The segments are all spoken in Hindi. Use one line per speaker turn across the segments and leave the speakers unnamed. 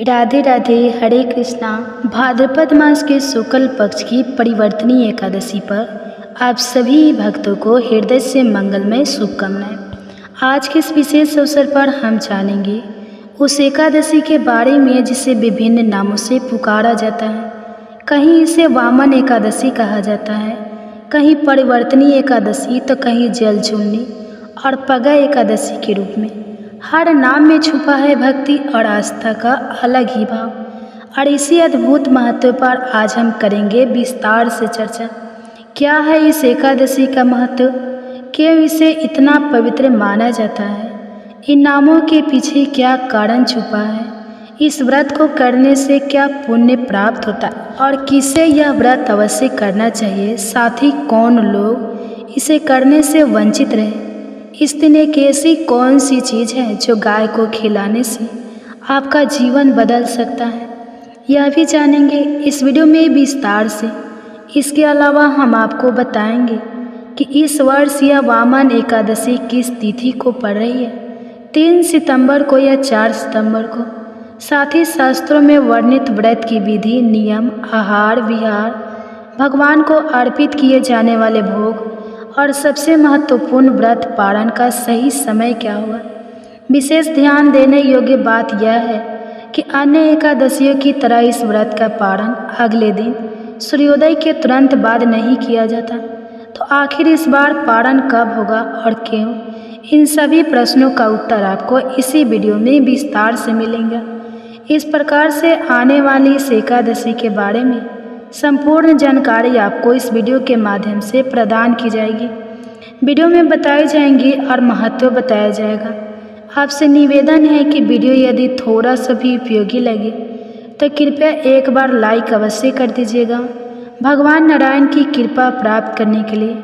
राधे राधे। हरे कृष्णा। भाद्रपद मास के शुक्ल पक्ष की परिवर्तनी एकादशी पर आप सभी भक्तों को हृदय से मंगलमय शुभकामनाएं। आज के इस विशेष अवसर पर हम जानेंगे उस एकादशी के बारे में जिसे विभिन्न नामों से पुकारा जाता है। कहीं इसे वामन एकादशी कहा जाता है, कहीं परिवर्तनी एकादशी तो कहीं जलचूलनी और पगा एकादशी के रूप में। हर नाम में छुपा है भक्ति और आस्था का अलग ही भाव। और इसी अद्भुत महत्व पर आज हम करेंगे विस्तार से चर्चा। क्या है इस एकादशी का महत्व, क्यों इसे इतना पवित्र माना जाता है, इन नामों के पीछे क्या कारण छुपा है, इस व्रत को करने से क्या पुण्य प्राप्त होता है और किसे यह व्रत अवश्य करना चाहिए, साथ ही कौन लोग इसे करने से वंचित रहे। इस दिन एक ऐसी कौन सी चीज़ है जो गाय को खिलाने से आपका जीवन बदल सकता है, यह भी जानेंगे इस वीडियो में विस्तार से। इसके अलावा हम आपको बताएंगे कि इस वर्ष यह वामन एकादशी किस तिथि को पड़ रही है, 3 सितंबर को या 4 सितंबर को। साथ ही शास्त्रों में वर्णित व्रत की विधि, नियम, आहार विहार, भगवान को अर्पित किए जाने वाले भोग और सबसे महत्वपूर्ण व्रत पारण का सही समय क्या हुआ। विशेष ध्यान देने योग्य बात यह है कि अन्य एकादशियों की तरह इस व्रत का पारण अगले दिन सूर्योदय के तुरंत बाद नहीं किया जाता। तो आखिर इस बार पारण कब होगा और क्यों, इन सभी प्रश्नों का उत्तर आपको इसी वीडियो में विस्तार से मिलेंगे। इस प्रकार से आने वाली इस एकादशी के बारे में संपूर्ण जानकारी आपको इस वीडियो के माध्यम से प्रदान की जाएगी। वीडियो में बताई जाएंगी और महत्व बताया जाएगा। आपसे निवेदन है कि वीडियो यदि थोड़ा सा भी उपयोगी लगे तो कृपया एक बार लाइक अवश्य कर दीजिएगा। भगवान नारायण की कृपा प्राप्त करने के लिए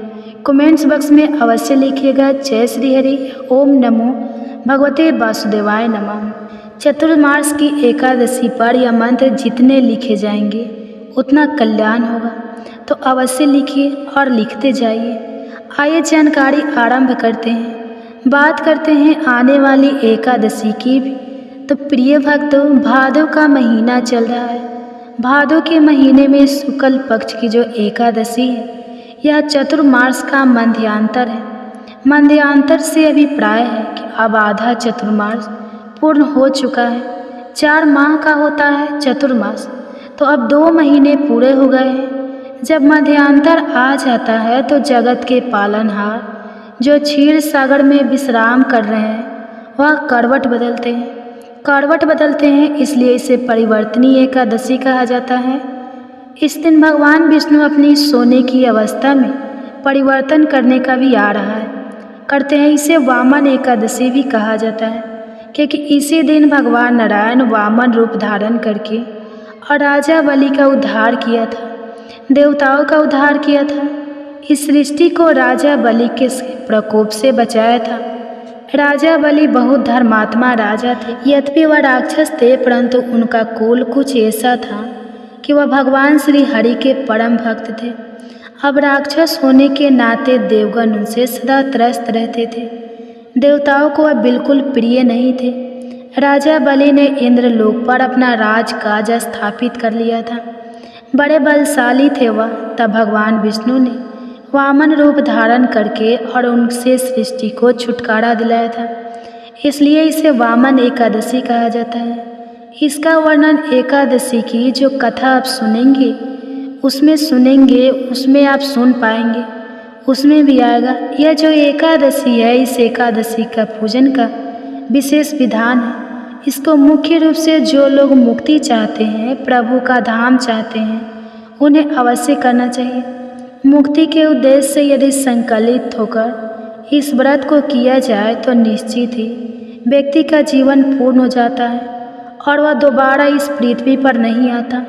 कमेंट्स बॉक्स में अवश्य लिखिएगा जय श्री हरि, ओम नमो भगवते वासुदेवाय नमः। चतुर्मास की एकादशी पर यह मंत्र जितने लिखे जाएंगे उतना कल्याण होगा, तो अवश्य लिखिए और लिखते जाइए। आइए जानकारी आरंभ करते हैं। बात करते हैं आने वाली एकादशी की भी। तो प्रिय भक्तों, भादो का महीना चल रहा है। भादो के महीने में शुक्ल पक्ष की जो एकादशी है यह चतुर्मास का मध्यांतर है। मध्यांतर से अभिप्राय है कि अब आधा चतुर्मास पूर्ण हो चुका है। 4 माह का होता है चतुर्मास, तो अब 2 महीने पूरे हो गए हैं। जब मध्यांतर आ जाता है तो जगत के पालनहार जो क्षीर सागर में विश्राम कर रहे हैं वह करवट बदलते हैं, इसलिए इसे परिवर्तनी एकादशी कहा जाता है। इस दिन भगवान विष्णु अपनी सोने की अवस्था में परिवर्तन करने का भी आ रहा है करते हैं। इसे वामन एकादशी भी कहा जाता है क्योंकि इसी दिन भगवान नारायण वामन रूप धारण करके और राजा बलि का उद्धार किया था, देवताओं का उद्धार किया था। इस सृष्टि को राजा बलि के प्रकोप से बचाया था। राजा बलि बहुत धर्मात्मा राजा थे, यद्यपि वह राक्षस थे, परंतु उनका कुल कुछ ऐसा था कि वह भगवान श्री हरि के परम भक्त थे। अब राक्षस होने के नाते देवगण उनसे सदा त्रस्त रहते थे। देवताओं को वह बिल्कुल प्रिय नहीं थे। राजा बलि ने इंद्रलोक पर अपना राजकाज स्थापित कर लिया था, बड़े बलशाली थे वह। तब भगवान विष्णु ने वामन रूप धारण करके और उनसे सृष्टि को छुटकारा दिलाया था, इसलिए इसे वामन एकादशी कहा जाता है। इसका वर्णन एकादशी की जो कथा आप सुनेंगे उसमें आप सुन पाएंगे, उसमें भी आएगा। यह जो एकादशी है, इस एकादशी का पूजन का विशेष विधान है। इसको मुख्य रूप से जो लोग मुक्ति चाहते हैं, प्रभु का धाम चाहते हैं, उन्हें अवश्य करना चाहिए। मुक्ति के उद्देश्य से यदि संकलित होकर इस व्रत को किया जाए तो निश्चित ही व्यक्ति का जीवन पूर्ण हो जाता है और वह दोबारा इस पृथ्वी पर नहीं आता,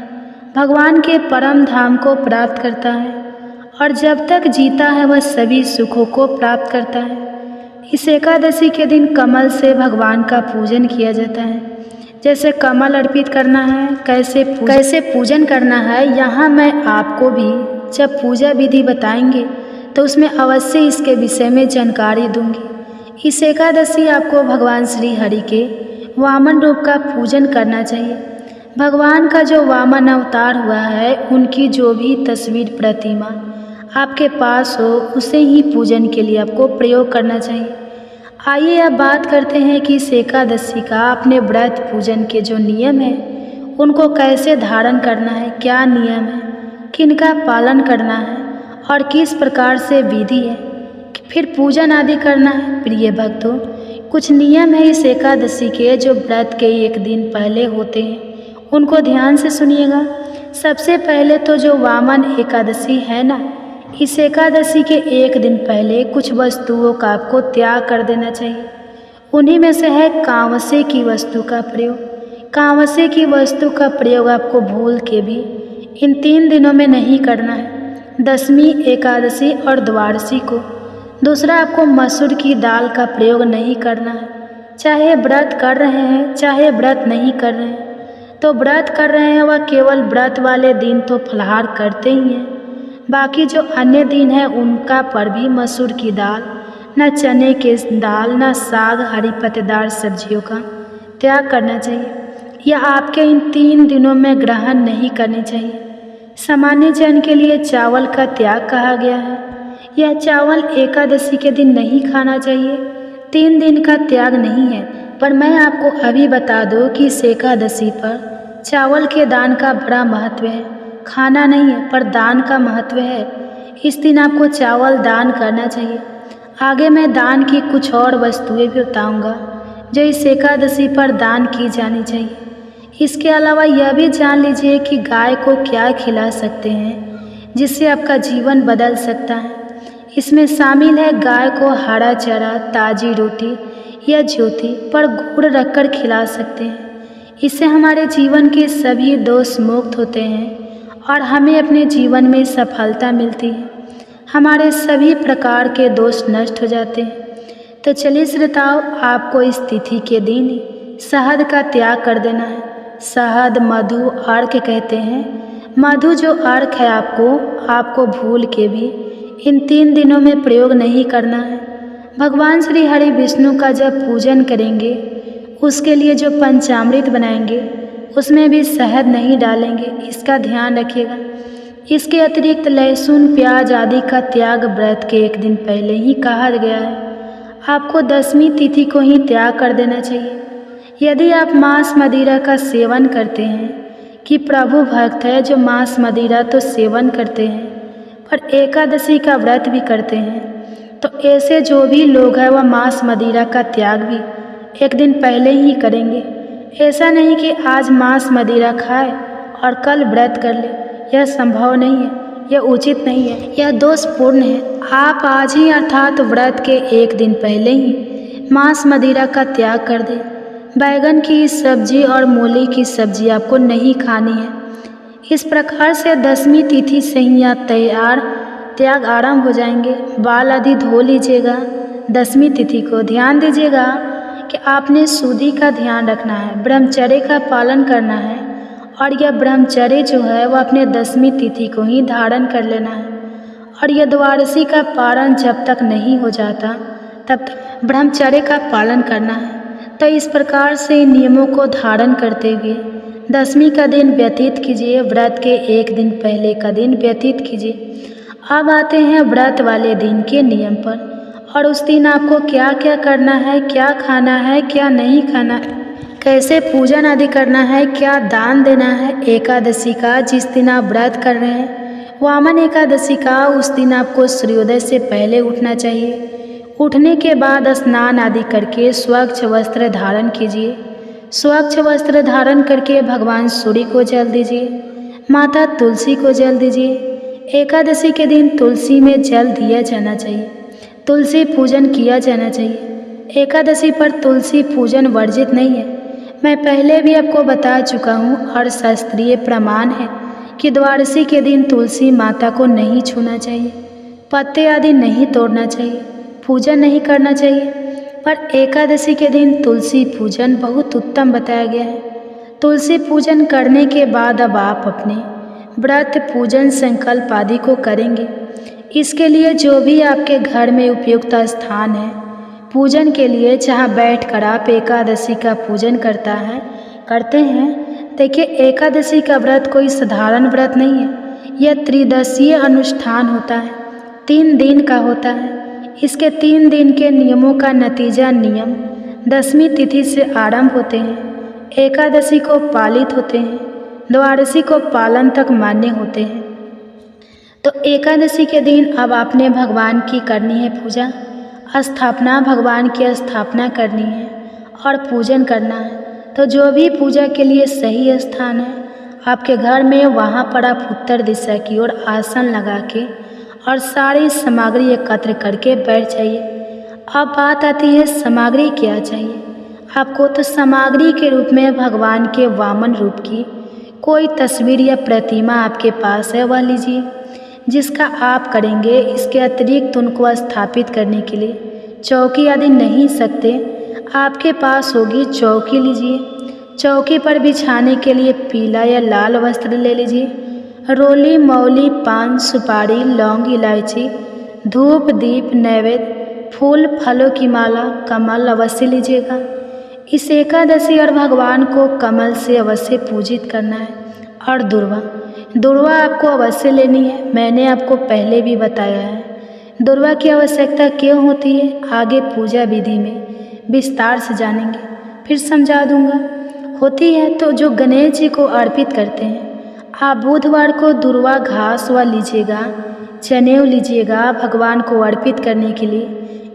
भगवान के परम धाम को प्राप्त करता है और जब तक जीता है वह सभी सुखों को प्राप्त करता है। इस एकादशी के दिन कमल से भगवान का पूजन किया जाता है। जैसे कमल अर्पित करना है, कैसे पूजन करना है, यहाँ मैं आपको भी जब पूजा विधि बताएंगे तो उसमें अवश्य इसके विषय में जानकारी दूंगी। इस एकादशी आपको भगवान श्री हरि के वामन रूप का पूजन करना चाहिए। भगवान का जो वामन अवतार हुआ है उनकी जो भी तस्वीर प्रतिमा आपके पास हो उसे ही पूजन के लिए आपको प्रयोग करना चाहिए। आइए अब बात करते हैं कि इस एकादशी का अपने व्रत पूजन के जो नियम हैं उनको कैसे धारण करना है, क्या नियम है, किनका पालन करना है और किस प्रकार से विधि है, फिर पूजन आदि करना है। प्रिय भक्तों, कुछ नियम है इस एकादशी के जो व्रत के एक दिन पहले होते हैं, उनको ध्यान से सुनिएगा। सबसे पहले तो जो वामन एकादशी है ना, इस एकादशी के एक दिन पहले कुछ वस्तुओं का आपको त्याग कर देना चाहिए। उन्हीं में से है कांवसे की वस्तु का प्रयोग। कांवसे की वस्तु का प्रयोग आपको भूल के भी इन 3 दिनों में नहीं करना है, दशमी, एकादशी और द्वादशी को। दूसरा, आपको मसूर की दाल का प्रयोग नहीं करना है। चाहे व्रत कर रहे हैं चाहे व्रत नहीं कर रहे हैं, तो व्रत कर रहे हैं वह केवल व्रत वाले दिन तो फलाहार करते ही हैं, बाकी जो अन्य दिन है उनका पर भी मसूर की दाल, न चने के दाल, न साग, हरी पत्तेदार सब्जियों का त्याग करना चाहिए। यह आपके इन 3 दिनों में ग्रहण नहीं करनी चाहिए। सामान्य जन के लिए चावल का त्याग कहा गया है। यह चावल एकादशी के दिन नहीं खाना चाहिए। 3 दिन का त्याग नहीं है, पर मैं आपको अभी बता दूं कि इस एकादशी पर चावल के दान का बड़ा महत्व है। खाना नहीं है पर दान का महत्व है। इस दिन आपको चावल दान करना चाहिए। आगे मैं दान की कुछ और वस्तुएं भी बताऊंगा जो इस एकादशी पर दान की जानी चाहिए। इसके अलावा यह भी जान लीजिए कि गाय को क्या खिला सकते हैं जिससे आपका जीवन बदल सकता है। इसमें शामिल है गाय को हरा चारा, ताज़ी रोटी या ज्योति पर गुड़ रखकर खिला सकते हैं। इससे हमारे जीवन के सभी दोष मुक्त होते हैं और हमें अपने जीवन में सफलता मिलती है। हमारे सभी प्रकार के दोष नष्ट हो जाते हैं। तो चलिए श्रोताओ, आपको इस तिथि के दिन शहद का त्याग कर देना है। शहद, मधु, अर्क कहते हैं। मधु जो अर्क है आपको भूल के भी इन 3 दिनों में प्रयोग नहीं करना है। भगवान श्री हरि विष्णु का जब पूजन करेंगे उसके लिए जो पंचामृत बनाएंगे उसमें भी शहद नहीं डालेंगे, इसका ध्यान रखिएगा। इसके अतिरिक्त लहसुन, प्याज आदि का त्याग व्रत के एक दिन पहले ही कहा गया है। आपको दशमी तिथि को ही त्याग कर देना चाहिए। यदि आप मांस मदिरा का सेवन करते हैं, कि प्रभु भक्त है जो मांस मदिरा तो सेवन करते हैं पर एकादशी का व्रत भी करते हैं, तो ऐसे जो भी लोग हैं वह मांस मदिरा का त्याग भी एक दिन पहले ही करेंगे। ऐसा नहीं कि आज मांस मदिरा खाए और कल व्रत कर ले, यह संभव नहीं है, यह उचित नहीं है, यह दोषपूर्ण है। आप आज ही अर्थात व्रत के एक दिन पहले ही मांस मदिरा का त्याग कर दें। बैगन की सब्जी और मूली की सब्जी आपको नहीं खानी है। इस प्रकार से दशमी तिथि से ही आप त्याग आरंभ हो जाएंगे। बाल आदि धो लीजिएगा। दशमी तिथि को ध्यान दीजिएगा कि आपने शुद्धि का ध्यान रखना है, ब्रह्मचर्य का पालन करना है और यह ब्रह्मचर्य जो है वह अपने दशमी तिथि को ही धारण कर लेना है। और यह द्वादशी का पारण जब तक नहीं हो जाता तब तक ब्रह्मचर्य का पालन करना है। तो इस प्रकार से नियमों को धारण करते हुए दशमी का दिन व्यतीत कीजिए, व्रत के एक दिन पहले का दिन व्यतीत कीजिए। अब आते हैं व्रत वाले दिन के नियम पर, और उस दिन आपको क्या क्या करना है, क्या खाना है, क्या नहीं खाना, कैसे पूजन आदि करना है, क्या दान देना है। एकादशी का जिस दिन आप व्रत कर रहे हैं, वामन एकादशी का, उस दिन आपको सूर्योदय से पहले उठना चाहिए। उठने के बाद स्नान आदि करके स्वच्छ वस्त्र धारण कीजिए। स्वच्छ वस्त्र धारण करके भगवान सूर्य को जल दीजिए, माता तुलसी को जल दीजिए। एकादशी के दिन तुलसी में जल दिया जाना चाहिए, तुलसी पूजन किया जाना चाहिए। एकादशी पर तुलसी पूजन वर्जित नहीं है। मैं पहले भी आपको बता चुका हूँ और शास्त्रीय प्रमाण है कि द्वादशी के दिन तुलसी माता को नहीं छूना चाहिए, पत्ते आदि नहीं तोड़ना चाहिए, पूजन नहीं करना चाहिए। पर एकादशी के दिन तुलसी पूजन बहुत उत्तम बताया गया है। तुलसी पूजन करने के बाद अब आप अपने व्रत, पूजन, संकल्प आदि को करेंगे। इसके लिए जो भी आपके घर में उपयुक्त स्थान है पूजन के लिए, जहाँ बैठकर आप एकादशी का पूजन करते हैं, देखिए, एकादशी का व्रत कोई साधारण व्रत नहीं है। यह त्रिदशीय अनुष्ठान होता है, 3 दिन का होता है। इसके 3 दिन के नियमों का नतीजा नियम 10वीं तिथि से आरंभ होते हैं। एकादशी को पालित होते हैं, द्वादशी को पालन तक मान्य होते हैं। तो एकादशी के दिन अब आपने भगवान की करनी है पूजा, स्थापना, भगवान की स्थापना करनी है और पूजन करना है। तो जो भी पूजा के लिए सही स्थान है आपके घर में, वहाँ पर आप उत्तर दिशा की ओर आसन लगा के और सारी सामग्री एकत्र करके बैठ जाइए। अब बात आती है सामग्री क्या चाहिए आपको। तो सामग्री के रूप में भगवान के वामन रूप की कोई तस्वीर या प्रतिमा आपके पास है वह लीजिए, जिसका आप करेंगे। इसके अतिरिक्त उनको स्थापित करने के लिए चौकी आदि नहीं सकते, आपके पास होगी चौकी लीजिए। चौकी पर बिछाने के लिए पीला या लाल वस्त्र ले लीजिए। रोली, मौली, पान, सुपारी, लौंग, इलायची, धूप, दीप, नैवेद्य, फूल, फलों की माला, कमल अवश्य लीजिएगा। इस एकादशी और भगवान को कमल से अवश्य पूजित करना है। और दुर्वा आपको अवश्य लेनी है, मैंने आपको पहले भी बताया है। दुर्वा की आवश्यकता क्यों होती है आगे पूजा विधि में विस्तार से जानेंगे, फिर समझा दूंगा। होती है तो जो गणेश जी को अर्पित करते हैं। आप बुधवार को दुर्वा घास व लीजिएगा, जनेऊ लीजिएगा भगवान को अर्पित करने के लिए।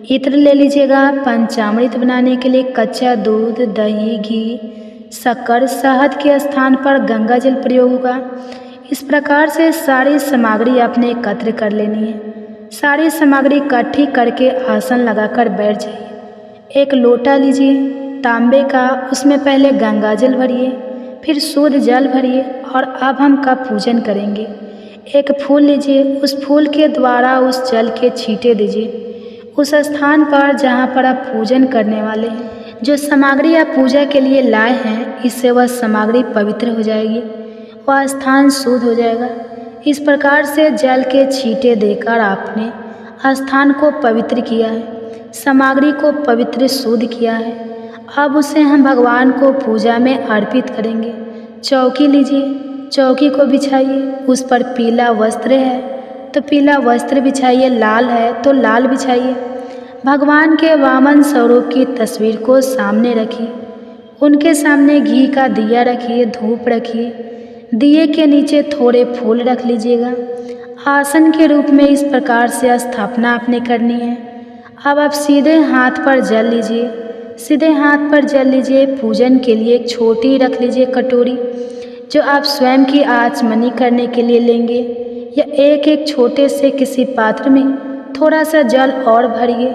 इत्र ले लीजिएगा पंचामृत बनाने के लिए, कच्चा दूध, दही, घी, शक्कर, शहद के स्थान पर गंगा जल प्रयोग होगा। इस प्रकार से सारी सामग्री आपने एकत्र कर लेनी है। सारी सामग्री इकट्ठी करके आसन लगाकर बैठ जाइए। एक लोटा लीजिए तांबे का, उसमें पहले गंगा जल भरिए, फिर शुद्ध जल भरिए और अब हम का पूजन करेंगे। एक फूल लीजिए, उस फूल के द्वारा उस जल के छींटे दीजिए उस स्थान पर जहाँ पर आप पूजन करने वाले हैं। जो सामग्री आप पूजा के लिए लाए हैं, इससे वह सामग्री पवित्र हो जाएगी, वह स्थान शुद्ध हो जाएगा। इस प्रकार से जल के छींटे देकर आपने स्थान को पवित्र किया है, सामग्री को पवित्र शुद्ध किया है। अब उसे हम भगवान को पूजा में अर्पित करेंगे। चौकी लीजिए, चौकी को बिछाइए, उस पर पीला वस्त्र है तो पीला वस्त्र बिछाइए, लाल है तो लाल बिछाइए। भगवान के वामन स्वरूप की तस्वीर को सामने रखिए, उनके सामने घी का दिया रखिए, धूप रखिए, दिए के नीचे थोड़े फूल रख लीजिएगा। आसन के रूप में इस प्रकार से स्थापना आपने करनी है। अब आप सीधे हाथ पर जल लीजिए, सीधे हाथ पर जल लीजिए। पूजन के लिए एक छोटी रख लीजिए कटोरी, जो आप स्वयं की आचमनी करने के लिए लेंगे, या एक छोटे से किसी पात्र में थोड़ा सा जल और भरिए,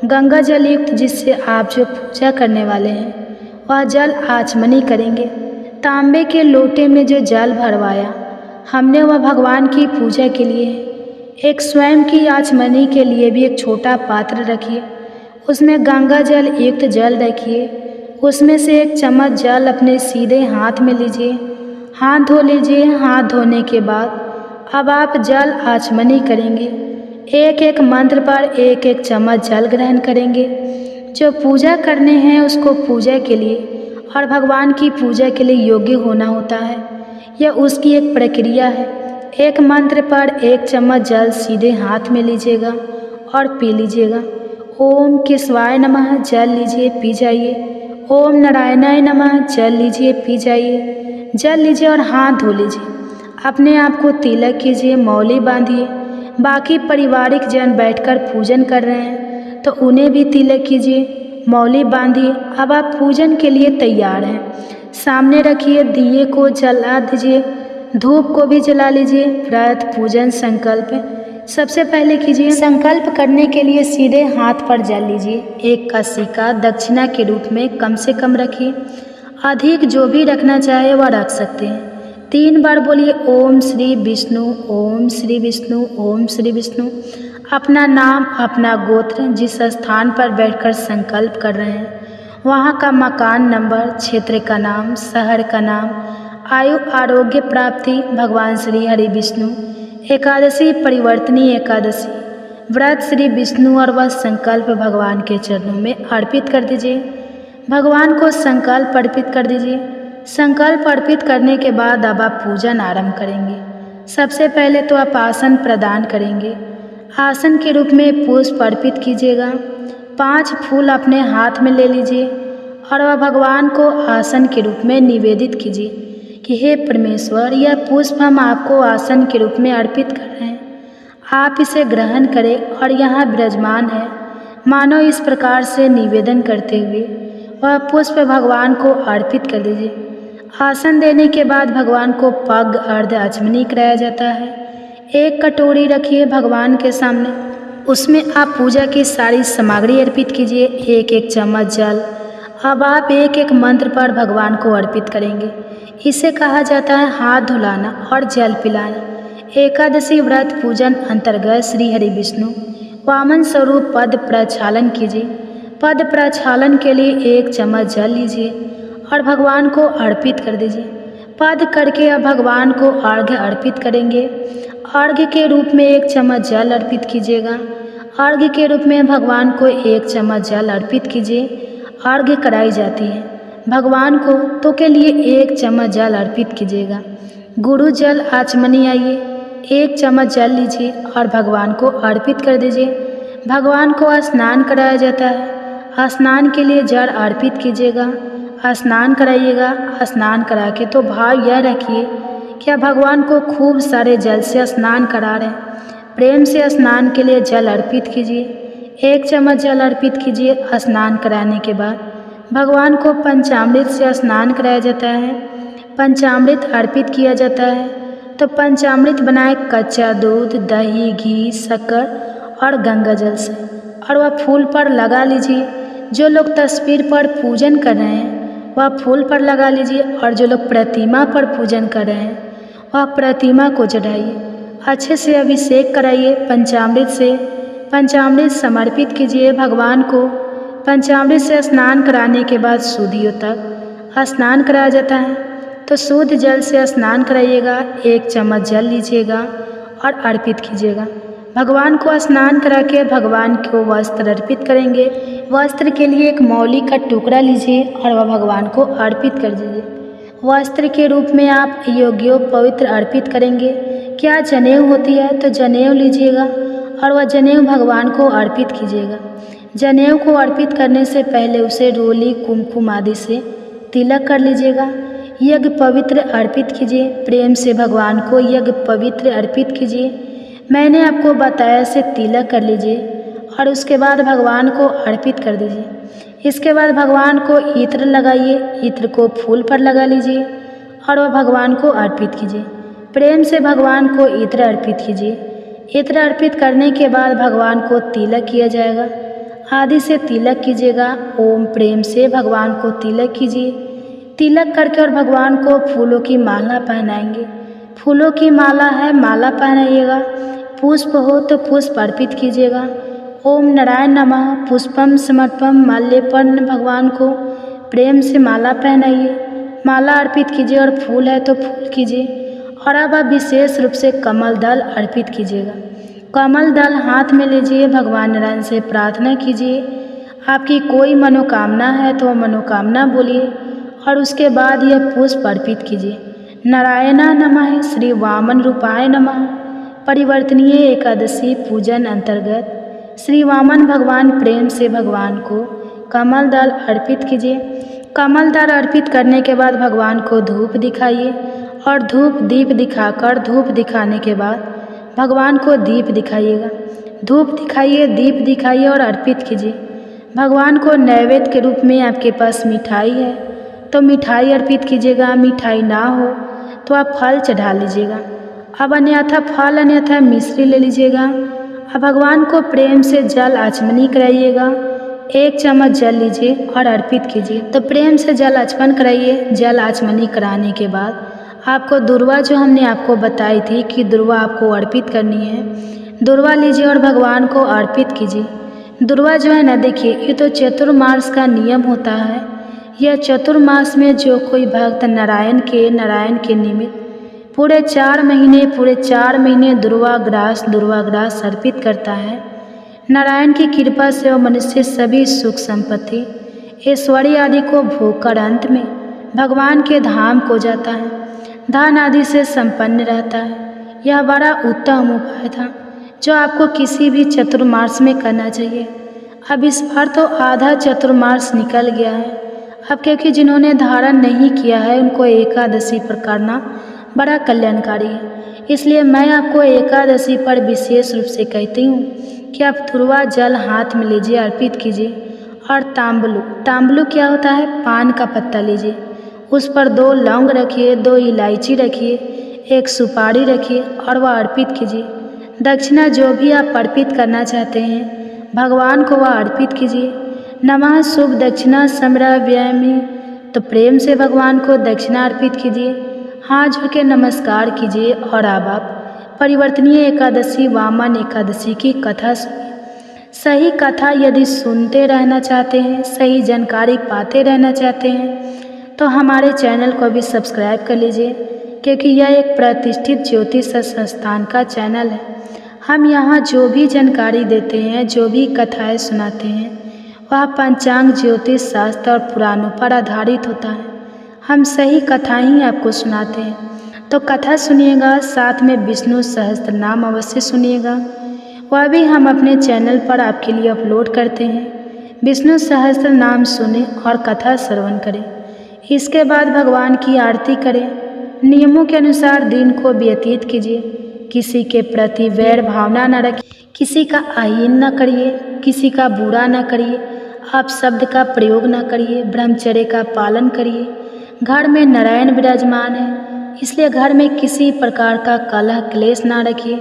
गंगा जल युक्त, जिससे आप जो पूजा करने वाले हैं वह जल आचमनी करेंगे। तांबे के लोटे में जो जल भरवाया हमने, वह भगवान की पूजा के लिए है। एक स्वयं की आचमनी के लिए भी एक छोटा पात्र रखिए, उसमें गंगा जल युक्त जल रखिए। उसमें से एक चम्मच जल अपने सीधे हाथ में लीजिए, हाथ धो लीजिए। हाथ धोने के बाद अब आप जल आचमनी करेंगे। एक मंत्र पर एक चम्मच जल ग्रहण करेंगे। जो पूजा करने हैं उसको पूजा के लिए और भगवान की पूजा के लिए योग्य होना होता है, यह उसकी एक प्रक्रिया है। एक मंत्र पर एक चम्मच जल सीधे हाथ में लीजिएगा और पी लीजिएगा। ओम केशवाय नमः जल लीजिए, पी जाइए। ओम नारायणाय नमः जल लीजिए, पी जाइए। जल लीजिए और हाथ धो लीजिए। अपने आप को तिलक कीजिए, मौली बांधिए। बाकी पारिवारिक जन बैठकर पूजन कर रहे हैं तो उन्हें भी तिलक कीजिए, मौली बांधिए। अब आप पूजन के लिए तैयार हैं। सामने रखिए, दिए को जला दीजिए, धूप को भी जला लीजिए। व्रत पूजन संकल्प सबसे पहले कीजिए। संकल्प करने के लिए सीधे हाथ पर जल लीजिए। एक का सिक्का दक्षिणा के रूप में कम से कम रखिए, अधिक जो भी रखना चाहे वह रख सकते हैं। 3 बार बोलिए ओम श्री विष्णु, ओम श्री विष्णु, ओम श्री विष्णु। अपना नाम, अपना गोत्र, जिस स्थान पर बैठकर संकल्प कर रहे हैं वहाँ का मकान नंबर, क्षेत्र का नाम, शहर का नाम, आयु आरोग्य प्राप्ति, भगवान श्री हरि विष्णु। एकादशी परिवर्तनीय एकादशी, व्रत श्री विष्णु और वह संकल्प भगवान के चरणों में अर्पित कर दीजिए। भगवान को संकल्प अर्पित कर दीजिए। संकल्प अर्पित करने के बाद अब आप पूजन आरंभ करेंगे। सबसे पहले तो आप आसन प्रदान करेंगे। आसन के रूप में पुष्प अर्पित कीजिएगा। 5 फूल अपने हाथ में ले लीजिए और वह भगवान को आसन के रूप में निवेदित कीजिए कि हे परमेश्वर, यह पुष्प हम आपको आसन के रूप में अर्पित कर रहे हैं, आप इसे ग्रहण करें और यहाँ विराजमान है। मानो इस प्रकार से निवेदन करते हुए वह पुष्प भगवान को अर्पित कर दीजिए। आसन देने के बाद भगवान को पग अर्ध आचमनी कराया जाता है। एक कटोरी रखिए भगवान के सामने, उसमें आप पूजा की सारी सामग्री अर्पित कीजिए। 1-1 चम्मच जल। अब आप 1-1 मंत्र पर भगवान को अर्पित करेंगे। इसे कहा जाता है हाथ धुलाना और जल पिलाना। एकादशी व्रत पूजन अंतर्गत श्री हरि विष्णु वामन स्वरूप पद प्रक्षालन कीजिए। पद प्रक्षालन के लिए 1 चम्मच जल लीजिए और भगवान को अर्पित कर दीजिए। पद करके अब भगवान को अर्घ्य अर्पित करेंगे। अर्घ्य के रूप में 1 चम्मच जल अर्पित कीजिएगा। अर्घ्य के रूप में भगवान को 1 चम्मच जल अर्पित कीजिए। अर्घ्य कराई जाती है भगवान को तो के लिए 1 चम्मच जल अर्पित कीजिएगा। गुरु जल आचमनी आइए, 1 चम्मच जल लीजिए और भगवान को अर्पित कर दीजिए। भगवान को स्नान कराया जाता है। स्नान के लिए जल अर्पित कीजिएगा। स्नान कराइएगा। स्नान करा के तो भाव यह रखिए कि आप भगवान को खूब सारे जल से स्नान करा रहे हैं। प्रेम से स्नान के लिए जल अर्पित कीजिए। 1 चम्मच जल अर्पित कीजिए। स्नान कराने के बाद भगवान को पंचामृत से स्नान कराया जाता है। पंचामृत अर्पित किया जाता है तो पंचामृत बनाए कच्चा दूध, दही, घी, शक्कर और गंगा जल से, और वह फूल पर लगा लीजिए। जो लोग तस्वीर पर पूजन कर रहे हैं वह फूल पर लगा लीजिए और जो लोग प्रतिमा पर पूजन कर रहे हैं वह प्रतिमा को चढ़ाइए। अच्छे से अभिषेक कराइए पंचामृत से। पंचामृत समर्पित कीजिए भगवान को। पंचामृत से स्नान कराने के बाद शुद्धियों तक स्नान कराया जाता है तो शुद्ध जल से स्नान कराइएगा। 1 चम्मच जल लीजिएगा और अर्पित कीजिएगा। भगवान को स्नान करा के भगवान को वस्त्र अर्पित करेंगे। वस्त्र के लिए एक मौली का टुकड़ा लीजिए और वह भगवान को अर्पित कर दीजिए। वस्त्र के रूप में आप योग्यो पवित्र अर्पित करेंगे। क्या जनेऊ होती है तो जनेऊ लीजिएगा और वह जनेऊ भगवान को अर्पित कीजिएगा। जनेऊ को अर्पित करने से पहले उसे रोली, कुमकुम आदि से तिलक कर लीजिएगा। यज्ञ पवित्र अर्पित कीजिए। प्रेम से भगवान को यज्ञ पवित्र अर्पित कीजिए। मैंने आपको बताया से तिलक कर लीजिए और उसके बाद भगवान को अर्पित कर दीजिए। इसके बाद भगवान को इत्र लगाइए। इत्र को फूल पर लगा लीजिए और वह भगवान को अर्पित कीजिए। प्रेम से भगवान को इत्र अर्पित कीजिए। इत्र अर्पित करने के बाद भगवान को तिलक किया जाएगा। आदि से तिलक कीजिएगा। ओम प्रेम से भगवान को तिलक कीजिए। तिलक करके और भगवान को फूलों की माला पहनाएंगे। फूलों की माला है, माला पहनाइएगा। पुष्प हो तो पुष्प अर्पित कीजिएगा। ओम नारायण नमः पुष्पम समर्पम माल्यपर्पण। भगवान को प्रेम से माला पहनाइए। माला अर्पित कीजिए और फूल है तो फूल कीजिए। और अब आप विशेष रूप से कमल दल अर्पित कीजिएगा। कमल दल हाथ में लीजिए। भगवान नारायण से प्रार्थना कीजिए। आपकी कोई मनोकामना है तो मनोकामना बोलिए और उसके बाद यह पुष्प अर्पित कीजिए। नारायणा नमः श्री वामन रूपाय नमः। परिवर्तनीय एकादशी पूजन अंतर्गत श्री वामन भगवान प्रेम से भगवान को कमल दल अर्पित कीजिए। कमल दल अर्पित करने के बाद भगवान को धूप दिखाइए और धूप दीप दिखाकर धूप दिखाने के बाद भगवान को दीप दिखाइएगा। धूप दिखाइए, दीप दिखाइए और अर्पित कीजिए। भगवान को नैवेद्य के रूप में आपके पास मिठाई है तो मिठाई अर्पित कीजिएगा। मिठाई ना हो तो आप फल चढ़ा लीजिएगा। अब अन्यथा फल अन्यथा मिश्री ले लीजिएगा। अब भगवान को प्रेम से जल आचमनी कराइएगा। 1 चम्मच जल लीजिए और अर्पित कीजिए। तो प्रेम से जल आचमन कराइए। जल आचमनी कराने के बाद आपको दुर्वा जो हमने आपको बताई थी कि दुर्वा आपको अर्पित करनी है, दुर्वा लीजिए और भगवान को अर्पित कीजिए। दुर्वा जो है ना, देखिए ये तो चतुर्मास का नियम होता है। यह चतुर्मास में जो कोई भक्त नारायण के निमित्त पूरे 4 महीने दुर्वा ग्रास अर्पित करता है, नारायण की कृपा से वह मनुष्य सभी सुख संपत्ति ऐश्वर्य आदि को भोग कर अंत में भगवान के धाम को जाता है, धन आदि से संपन्न रहता है। यह बड़ा उत्तम उपाय था जो आपको किसी भी चतुर्मास में करना चाहिए। अब इस बार तो आधा चतुर्मास निकल गया है। अब क्योंकि जिन्होंने धारण नहीं किया है उनको एकादशी पर करना बड़ा कल्याणकारी है, इसलिए मैं आपको एकादशी पर विशेष रूप से कहती हूँ कि आप तुरवा जल हाथ में लीजिए, अर्पित कीजिए। और तांबलू क्या होता है? पान का पत्ता लीजिए, उस पर 2 लौंग रखिए, 2 इलायची रखिए, 1 सुपारी रखिए और वह अर्पित कीजिए। दक्षिणा जो भी आप अर्पित करना चाहते हैं भगवान को वह अर्पित कीजिए। नमः शुभ दक्षिणा संभ्राम्यामि, तो प्रेम से भगवान को दक्षिणा अर्पित कीजिए, हाथ जोड़ के नमस्कार कीजिए। और अब आप परिवर्तनीय एकादशी वामन एकादशी की कथा सुनिए। सही कथा यदि सुनते रहना चाहते हैं, सही जानकारी पाते रहना चाहते हैं तो हमारे चैनल को भी सब्सक्राइब कर लीजिए, क्योंकि यह एक प्रतिष्ठित ज्योतिष संस्थान का चैनल है। हम यहाँ जो भी जानकारी देते हैं, जो भी कथाएं सुनाते हैं, वह पंचांग, ज्योतिष शास्त्र और पुराणों पर आधारित होता है। हम सही कथा ही आपको सुनाते हैं। तो कथा सुनिएगा, साथ में विष्णु सहस्त्र नाम अवश्य सुनिएगा, वह भी हम अपने चैनल पर आपके लिए अपलोड करते हैं। विष्णु सहस्त्र नाम सुने और कथा श्रवण करें। इसके बाद भगवान की आरती करें। नियमों के अनुसार दिन को व्यतीत कीजिए। किसी के प्रति वैर भावना न रखिए, किसी का अहीन न करिए, किसी का बुरा न करिए, आप शब्द का प्रयोग न करिए, ब्रह्मचर्य का पालन करिए। घर में नारायण विराजमान है, इसलिए घर में किसी प्रकार का कलह क्लेश ना रखिए।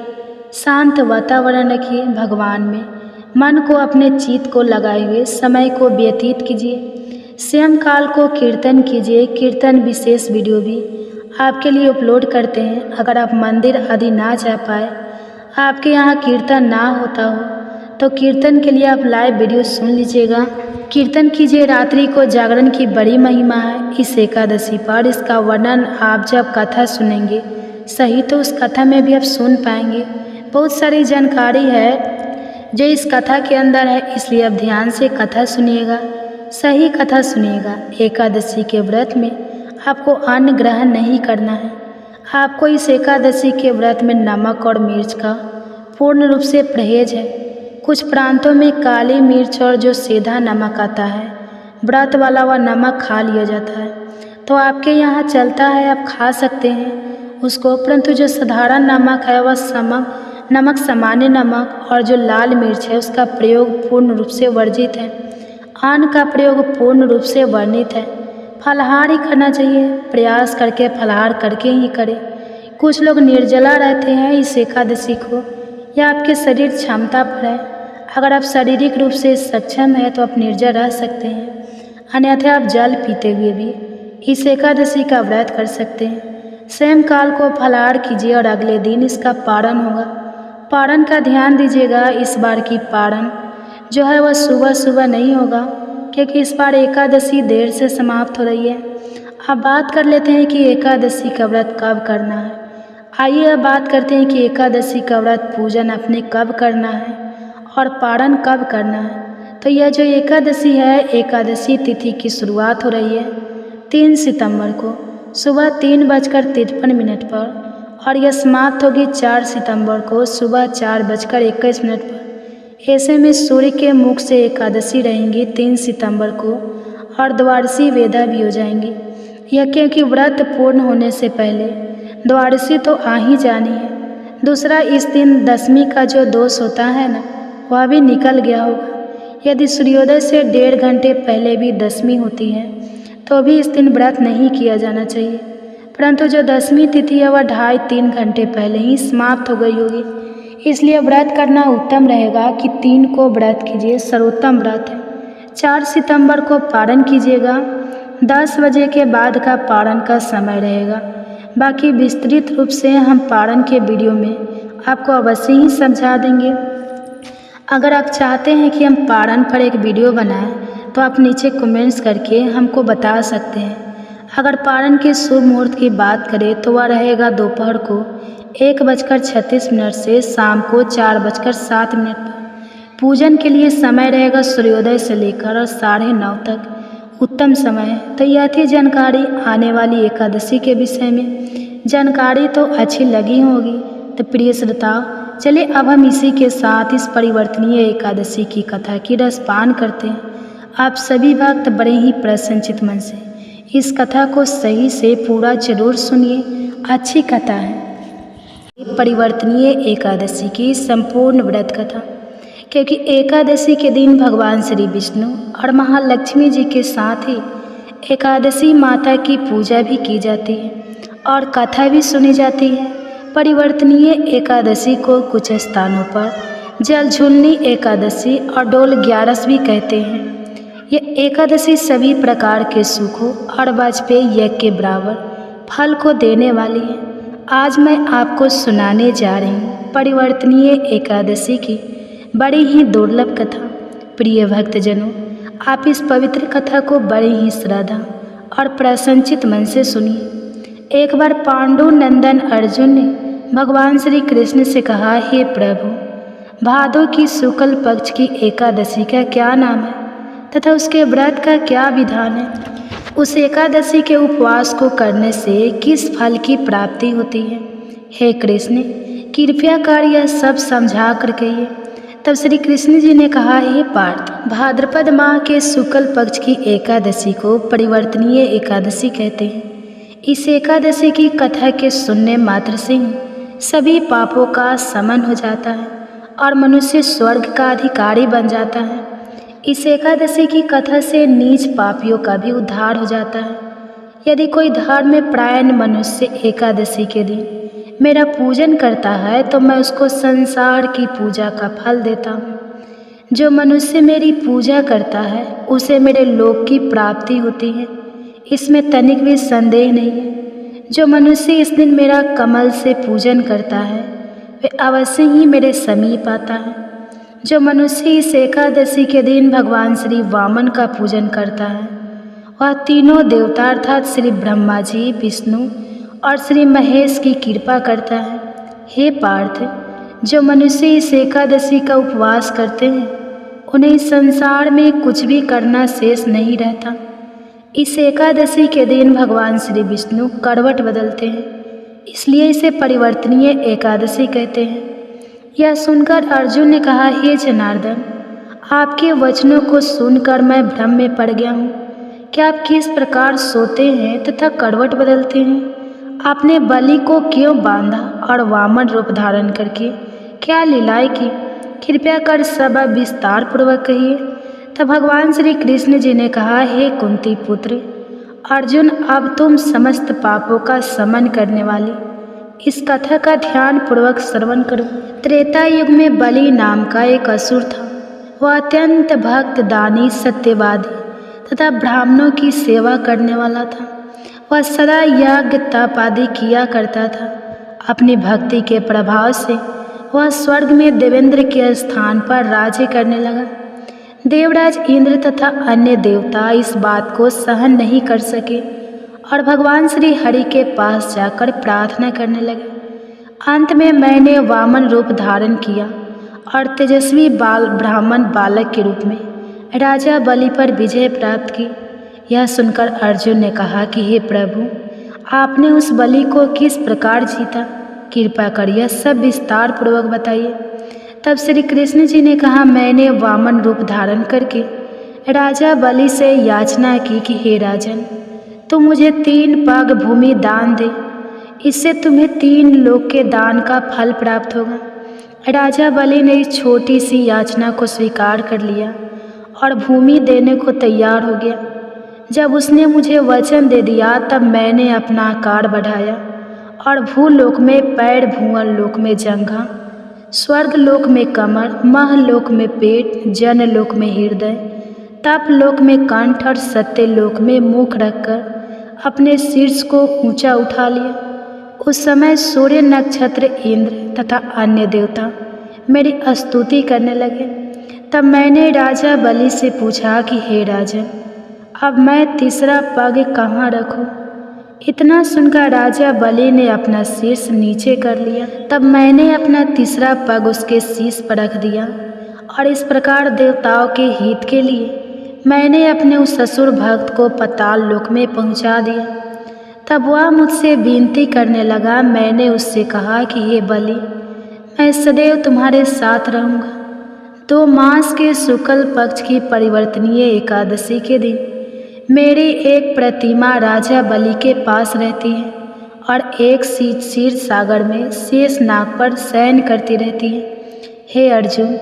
शांत वातावरण रखिए। भगवान में मन को, अपने चित्त को लगाए हुए समय को व्यतीत कीजिए। स्वयं काल को कीर्तन कीजिए। कीर्तन विशेष वीडियो भी आपके लिए अपलोड करते हैं। अगर आप मंदिर आदि ना जा पाए, आपके यहाँ कीर्तन ना होता हो, तो कीर्तन के लिए आप लाइव वीडियो सुन लीजिएगा। कीर्तन कीजिए। रात्रि को जागरण की बड़ी महिमा है इस एकादशी पर। इसका वर्णन आप जब कथा सुनेंगे सही तो उस कथा में भी आप सुन पाएंगे। बहुत सारी जानकारी है जो इस कथा के अंदर है, इसलिए आप ध्यान से कथा सुनिएगा, सही कथा सुनिएगा। एकादशी के व्रत में आपको अन्न ग्रहण नहीं करना है। आपको इस एकादशी के व्रत में नमक और मिर्च का पूर्ण रूप से परहेज है। कुछ प्रांतों में काली मिर्च और जो सीधा नमक आता है, व्रत वाला वह नमक खा लिया जाता है। तो आपके यहाँ चलता है, आप खा सकते हैं उसको, परंतु जो साधारण नमक है वह नमक सामान्य नमक और जो लाल मिर्च है उसका प्रयोग पूर्ण रूप से वर्जित है। अन्न का प्रयोग पूर्ण रूप से वर्णित है। फलाहार ही करना चाहिए, प्रयास करके फलाहार करके ही करें। कुछ लोग निर्जला रहते हैं इस एकादशी को, या आपके शरीर क्षमता पर है। अगर आप शारीरिक रूप से सक्षम है तो आप निर्जल रह सकते हैं, अन्यथा आप जल पीते हुए भी इस एकादशी का व्रत कर सकते हैं। स्वयं काल को फलाहार कीजिए और अगले दिन इसका पारण होगा। पारण का ध्यान दीजिएगा। इस बार की पारण जो है वह सुबह सुबह नहीं होगा, क्योंकि इस बार एकादशी देर से समाप्त हो रही है। अब बात कर लेते हैं कि एकादशी का व्रत कब करना है। आइए अब बात करते हैं कि एकादशी का व्रत पूजन अपने कब करना है और पारण कब करना है। तो यह जो एकादशी है, एकादशी तिथि की शुरुआत हो रही है 3 सितंबर को सुबह 3:53 पर और यह समाप्त होगी 4 सितंबर को सुबह 4:21 पर। ऐसे में सूर्य के मुख से एकादशी रहेंगी 3 सितंबर को और द्वादशी वेदा भी हो जाएंगी। यह क्योंकि व्रत पूर्ण होने से पहले द्वादशी तो आ ही जानी है। दूसरा, इस दिन दशमी का जो दोष होता है ना, वह भी निकल गया होगा। यदि सूर्योदय से 1.5 घंटे पहले भी दशमी होती है तो भी इस दिन व्रत नहीं किया जाना चाहिए, परंतु जो दशमी तिथि है वह 2.5-3 घंटे पहले ही समाप्त हो गई होगी। इसलिए व्रत करना उत्तम रहेगा कि 3 को व्रत कीजिए, सर्वोत्तम व्रत है। 4 सितंबर को पारण कीजिएगा। 10 बजे के बाद का पारण का समय रहेगा। बाकी विस्तृत रूप से हम पारण के वीडियो में आपको अवश्य ही समझा देंगे। अगर आप चाहते हैं कि हम पारण पर एक वीडियो बनाएं तो आप नीचे कमेंट्स करके हमको बता सकते हैं। अगर पारण के शुभ मुहूर्त की बात करें तो वह रहेगा दोपहर को 1:36 से शाम को 4:07 पर। पूजन के लिए समय रहेगा सूर्योदय से लेकर और 9:30 तक। उत्तम समय तो यह थी जानकारी आने वाली एकादशी के विषय में। जानकारी तो अच्छी लगी होगी। तो प्रिय श्रोताओ, चलिए अब हम इसी के साथ इस परिवर्तनीय एकादशी की कथा की रसपान करते हैं। आप सभी भक्त बड़े ही प्रसन्नचित मन से इस कथा को सही से पूरा जरूर सुनिए, अच्छी कथा है। परिवर्तनीय एकादशी की संपूर्ण व्रत कथा, क्योंकि एकादशी के दिन भगवान श्री विष्णु और महालक्ष्मी जी के साथ ही एकादशी माता की पूजा भी की जाती है और कथा भी सुनी जाती है। परिवर्तनीय एकादशी को कुछ स्थानों पर जलझुलनी एकादशी और डोल ग्यारस भी कहते हैं। ये एकादशी सभी प्रकार के सुखों और वाजपेयी यज्ञ के बराबर फल को देने वाली है। आज मैं आपको सुनाने जा रही हूँ परिवर्तनीय एकादशी की बड़ी ही दुर्लभ कथा। प्रिय भक्तजनों, आप इस पवित्र कथा को बड़े ही श्रद्धा और प्रसन्नचित मन से सुनिए। एक बार पांडु नंदन अर्जुन ने भगवान श्री कृष्ण से कहा, हे प्रभु, भादो की शुक्ल पक्ष की एकादशी का क्या नाम है तथा उसके व्रत का क्या विधान है? उस एकादशी के उपवास को करने से किस फल की प्राप्ति होती है? हे कृष्ण, कृपया कर यह सब समझा कर कहिए। तब श्री कृष्ण जी ने कहा, हे पार्थ, भाद्रपद माह के शुक्ल पक्ष की एकादशी को परिवर्तनीय एकादशी कहते हैं। इस एकादशी की कथा के सुनने मात्र से ही सभी पापों का शमन हो जाता है और मनुष्य स्वर्ग का अधिकारी बन जाता है। इस एकादशी की कथा से नीच पापियों का भी उद्धार हो जाता है। यदि कोई धर्म में परायण मनुष्य एकादशी के दिन मेरा पूजन करता है तो मैं उसको संसार की पूजा का फल देता हूँ। जो मनुष्य मेरी पूजा करता है उसे मेरे लोक की प्राप्ति होती है, इसमें तनिक भी संदेह नहीं है। जो मनुष्य इस दिन मेरा कमल से पूजन करता है वे अवश्य ही मेरे समीप आता है। जो मनुष्य इस एकादशी के दिन भगवान श्री वामन का पूजन करता है वह तीनों देवता अर्थात श्री ब्रह्मा जी, विष्णु और श्री महेश की कृपा करता है। हे पार्थ, जो मनुष्य इस एकादशी का उपवास करते हैं उन्हें इस संसार में कुछ भी करना शेष नहीं रहता। इस एकादशी के दिन भगवान श्री विष्णु करवट बदलते हैं, इसलिए इसे परिवर्तनीय एकादशी कहते हैं। यह सुनकर अर्जुन ने कहा, हे जनार्दन, आपके वचनों को सुनकर मैं भ्रम में पड़ गया हूँ। क्या आप किस प्रकार सोते हैं तथा करवट बदलते हैं? आपने बलि को क्यों बांधा और वामन रूप धारण करके क्या लीलाएं की? कृपया कर सब विस्तार पूर्वक कहिए। तब भगवान श्री कृष्ण जी ने कहा, हे कुंती पुत्र अर्जुन, अब तुम समस्त पापों का शमन करने वाली इस कथा का ध्यान पूर्वक श्रवण करो। त्रेता युग में बलि नाम का एक असुर था। वह अत्यंत भक्त, दानी, सत्यवादी तथा ब्राह्मणों की सेवा करने वाला था। वह सदा यज्ञ तप आदि किया करता था। अपनी भक्ति के प्रभाव से वह स्वर्ग में देवेंद्र के स्थान पर राज्य करने लगा। देवराज इंद्र तथा अन्य देवता इस बात को सहन नहीं कर सके और भगवान श्री हरि के पास जाकर प्रार्थना करने लगे। अंत में मैंने वामन रूप धारण किया और तेजस्वी ब्राह्मण बालक के रूप में राजा बलि पर विजय प्राप्त की। यह सुनकर अर्जुन ने कहा कि हे प्रभु, आपने उस बलि को किस प्रकार जीता? कृपा कर यह सब विस्तार पूर्वक बताइए। तब श्री कृष्ण जी ने कहा, मैंने वामन रूप धारण करके राजा बलि से याचना की कि हे राजन, तुम मुझे 3 पग भूमि दान दे, इससे तुम्हें 3 लोक के दान का फल प्राप्त होगा। राजा बलि ने इस छोटी सी याचना को स्वीकार कर लिया और भूमि देने को तैयार हो गया। जब उसने मुझे वचन दे दिया तब मैंने अपना आकार बढ़ाया और भूलोक में पैर, भुवन लोक में जंघा, स्वर्ग लोक में कमर, महलोक में पेट, जनलोक में हृदय, तप लोक में कंठ और सत्य लोक में मुख रखकर अपने शीर्ष को ऊंचा उठा लिया। उस समय सूर्य, नक्षत्र, इंद्र तथा अन्य देवता मेरी स्तुति करने लगे। तब मैंने राजा बलि से पूछा कि हे राजन, अब मैं तीसरा पग कहाँ रखूं? इतना सुनकर राजा बलि ने अपना शीर्ष नीचे कर लिया। तब मैंने अपना तीसरा पग उसके शीर्ष पर रख दिया और इस प्रकार देवताओं के हित के लिए मैंने अपने उस ससुर भक्त को पाताल लोक में पहुंचा दिया। तब वह मुझसे विनती करने लगा। मैंने उससे कहा कि हे बलि, मैं सदैव तुम्हारे साथ रहूँगा। 2 मास के शुक्ल पक्ष की परिवर्तनीय एकादशी के दिन मेरी एक प्रतिमा राजा बलि के पास रहती है और एक क्षीर सागर में शेष नाग पर शयन करती रहती है। हे अर्जुन,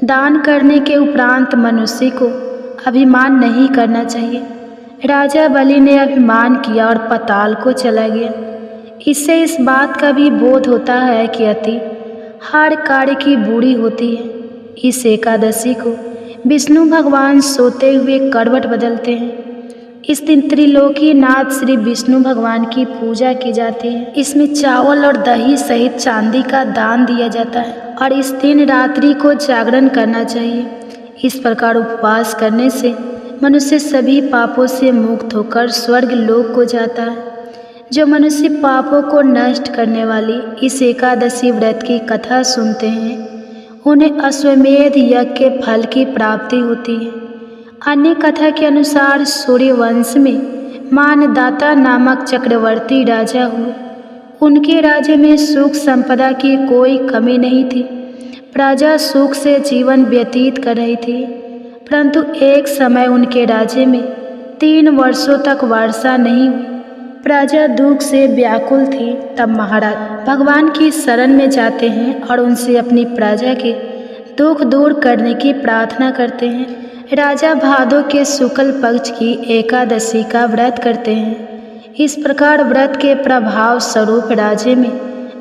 दान करने के उपरांत मनुष्य को अभिमान नहीं करना चाहिए। राजा बलि ने अभिमान किया और पाताल को चला गया। इससे इस बात का भी बोध होता है कि अति हर कार्य की बुरी होती है। इस एकादशी को विष्णु भगवान सोते हुए करवट बदलते हैं। इस दिन त्रिलोकी नाथ श्री विष्णु भगवान की पूजा की जाती है। इसमें चावल और दही सहित चांदी का दान दिया जाता है और इस दिन रात्रि को जागरण करना चाहिए। इस प्रकार उपवास करने से मनुष्य सभी पापों से मुक्त होकर स्वर्ग लोक को जाता है। जो मनुष्य पापों को नष्ट करने वाली इस एकादशी व्रत की कथा सुनते हैं, उन्हें अश्वमेध यज्ञ के फल की प्राप्ति होती है। अन्य कथा के अनुसार सूर्य वंश में मानदाता नामक चक्रवर्ती राजा हुए। उनके राज्य में सुख संपदा की कोई कमी नहीं थी। प्रजा सुख से जीवन व्यतीत कर रही थी, परंतु एक समय उनके राज्य में 3 वर्षों तक वर्षा नहीं हुई। प्रजा दुख से व्याकुल थी। तब महाराज भगवान की शरण में जाते हैं और उनसे अपनी प्रजा के दुख दूर करने की प्रार्थना करते हैं। राजा भादों के शुक्ल पक्ष की एकादशी का व्रत करते हैं। इस प्रकार व्रत के प्रभाव स्वरूप राज्य में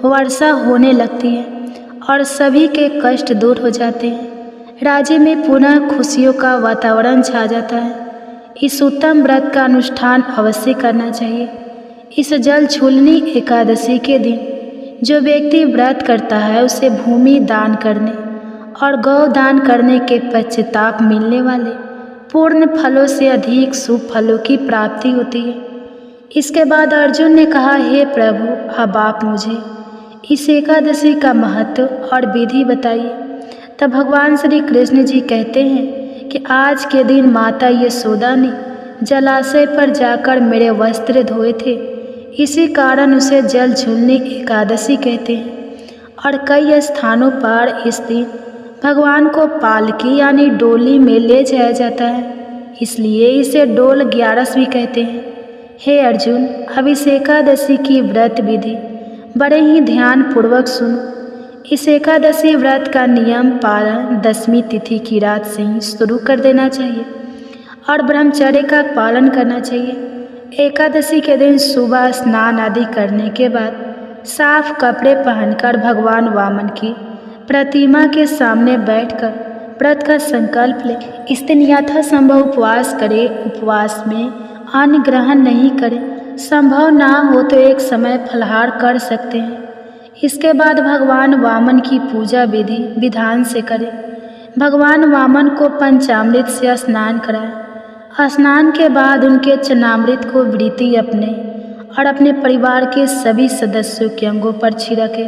वर्षा होने लगती है और सभी के कष्ट दूर हो जाते हैं। राज्य में पुनः खुशियों का वातावरण छा जाता है। इस उत्तम व्रत का अनुष्ठान अवश्य करना चाहिए। इस जल छूलनी एकादशी के दिन जो व्यक्ति व्रत करता है उसे भूमि दान करने और गौ दान करने के पश्चाताप मिलने वाले पूर्ण फलों से अधिक शुभ फलों की प्राप्ति होती है। इसके बाद अर्जुन ने कहा, हे प्रभु, अब आप मुझे इस एकादशी का महत्व और विधि बताइए। तब भगवान श्री कृष्ण जी कहते हैं कि आज के दिन माता यशोदा ने जलाशय पर जाकर मेरे वस्त्र धोए थे, इसी कारण उसे जल झूलने एकादशी कहते हैं। और कई स्थानों पर इस दिन भगवान को पालकी यानी डोली में ले जाया जाता है, इसलिए इसे डोल 11 भी कहते हैं। हे अर्जुन, अब इस एकादशी की व्रत विधि बड़े ही ध्यान पूर्वक सुनो। इस एकादशी व्रत का नियम पालन 10वीं तिथि की रात से ही शुरू कर देना चाहिए और ब्रह्मचर्य का पालन करना चाहिए। एकादशी के दिन सुबह स्नान आदि करने के बाद साफ कपड़े पहनकर भगवान वामन की प्रतिमा के सामने बैठकर व्रत का संकल्प ले। इस दिन यथासंभव उपवास करें। उपवास में अन्न ग्रहण नहीं करें। संभव ना हो तो एक समय फलाहार कर सकते हैं। इसके बाद भगवान वामन की पूजा विधि विधान से करें। भगवान वामन को पंचामृत से स्नान कराएं। स्नान के बाद उनके चरणामृत को वृत्ति अपने और अपने परिवार के सभी सदस्यों के अंगों पर छिड़के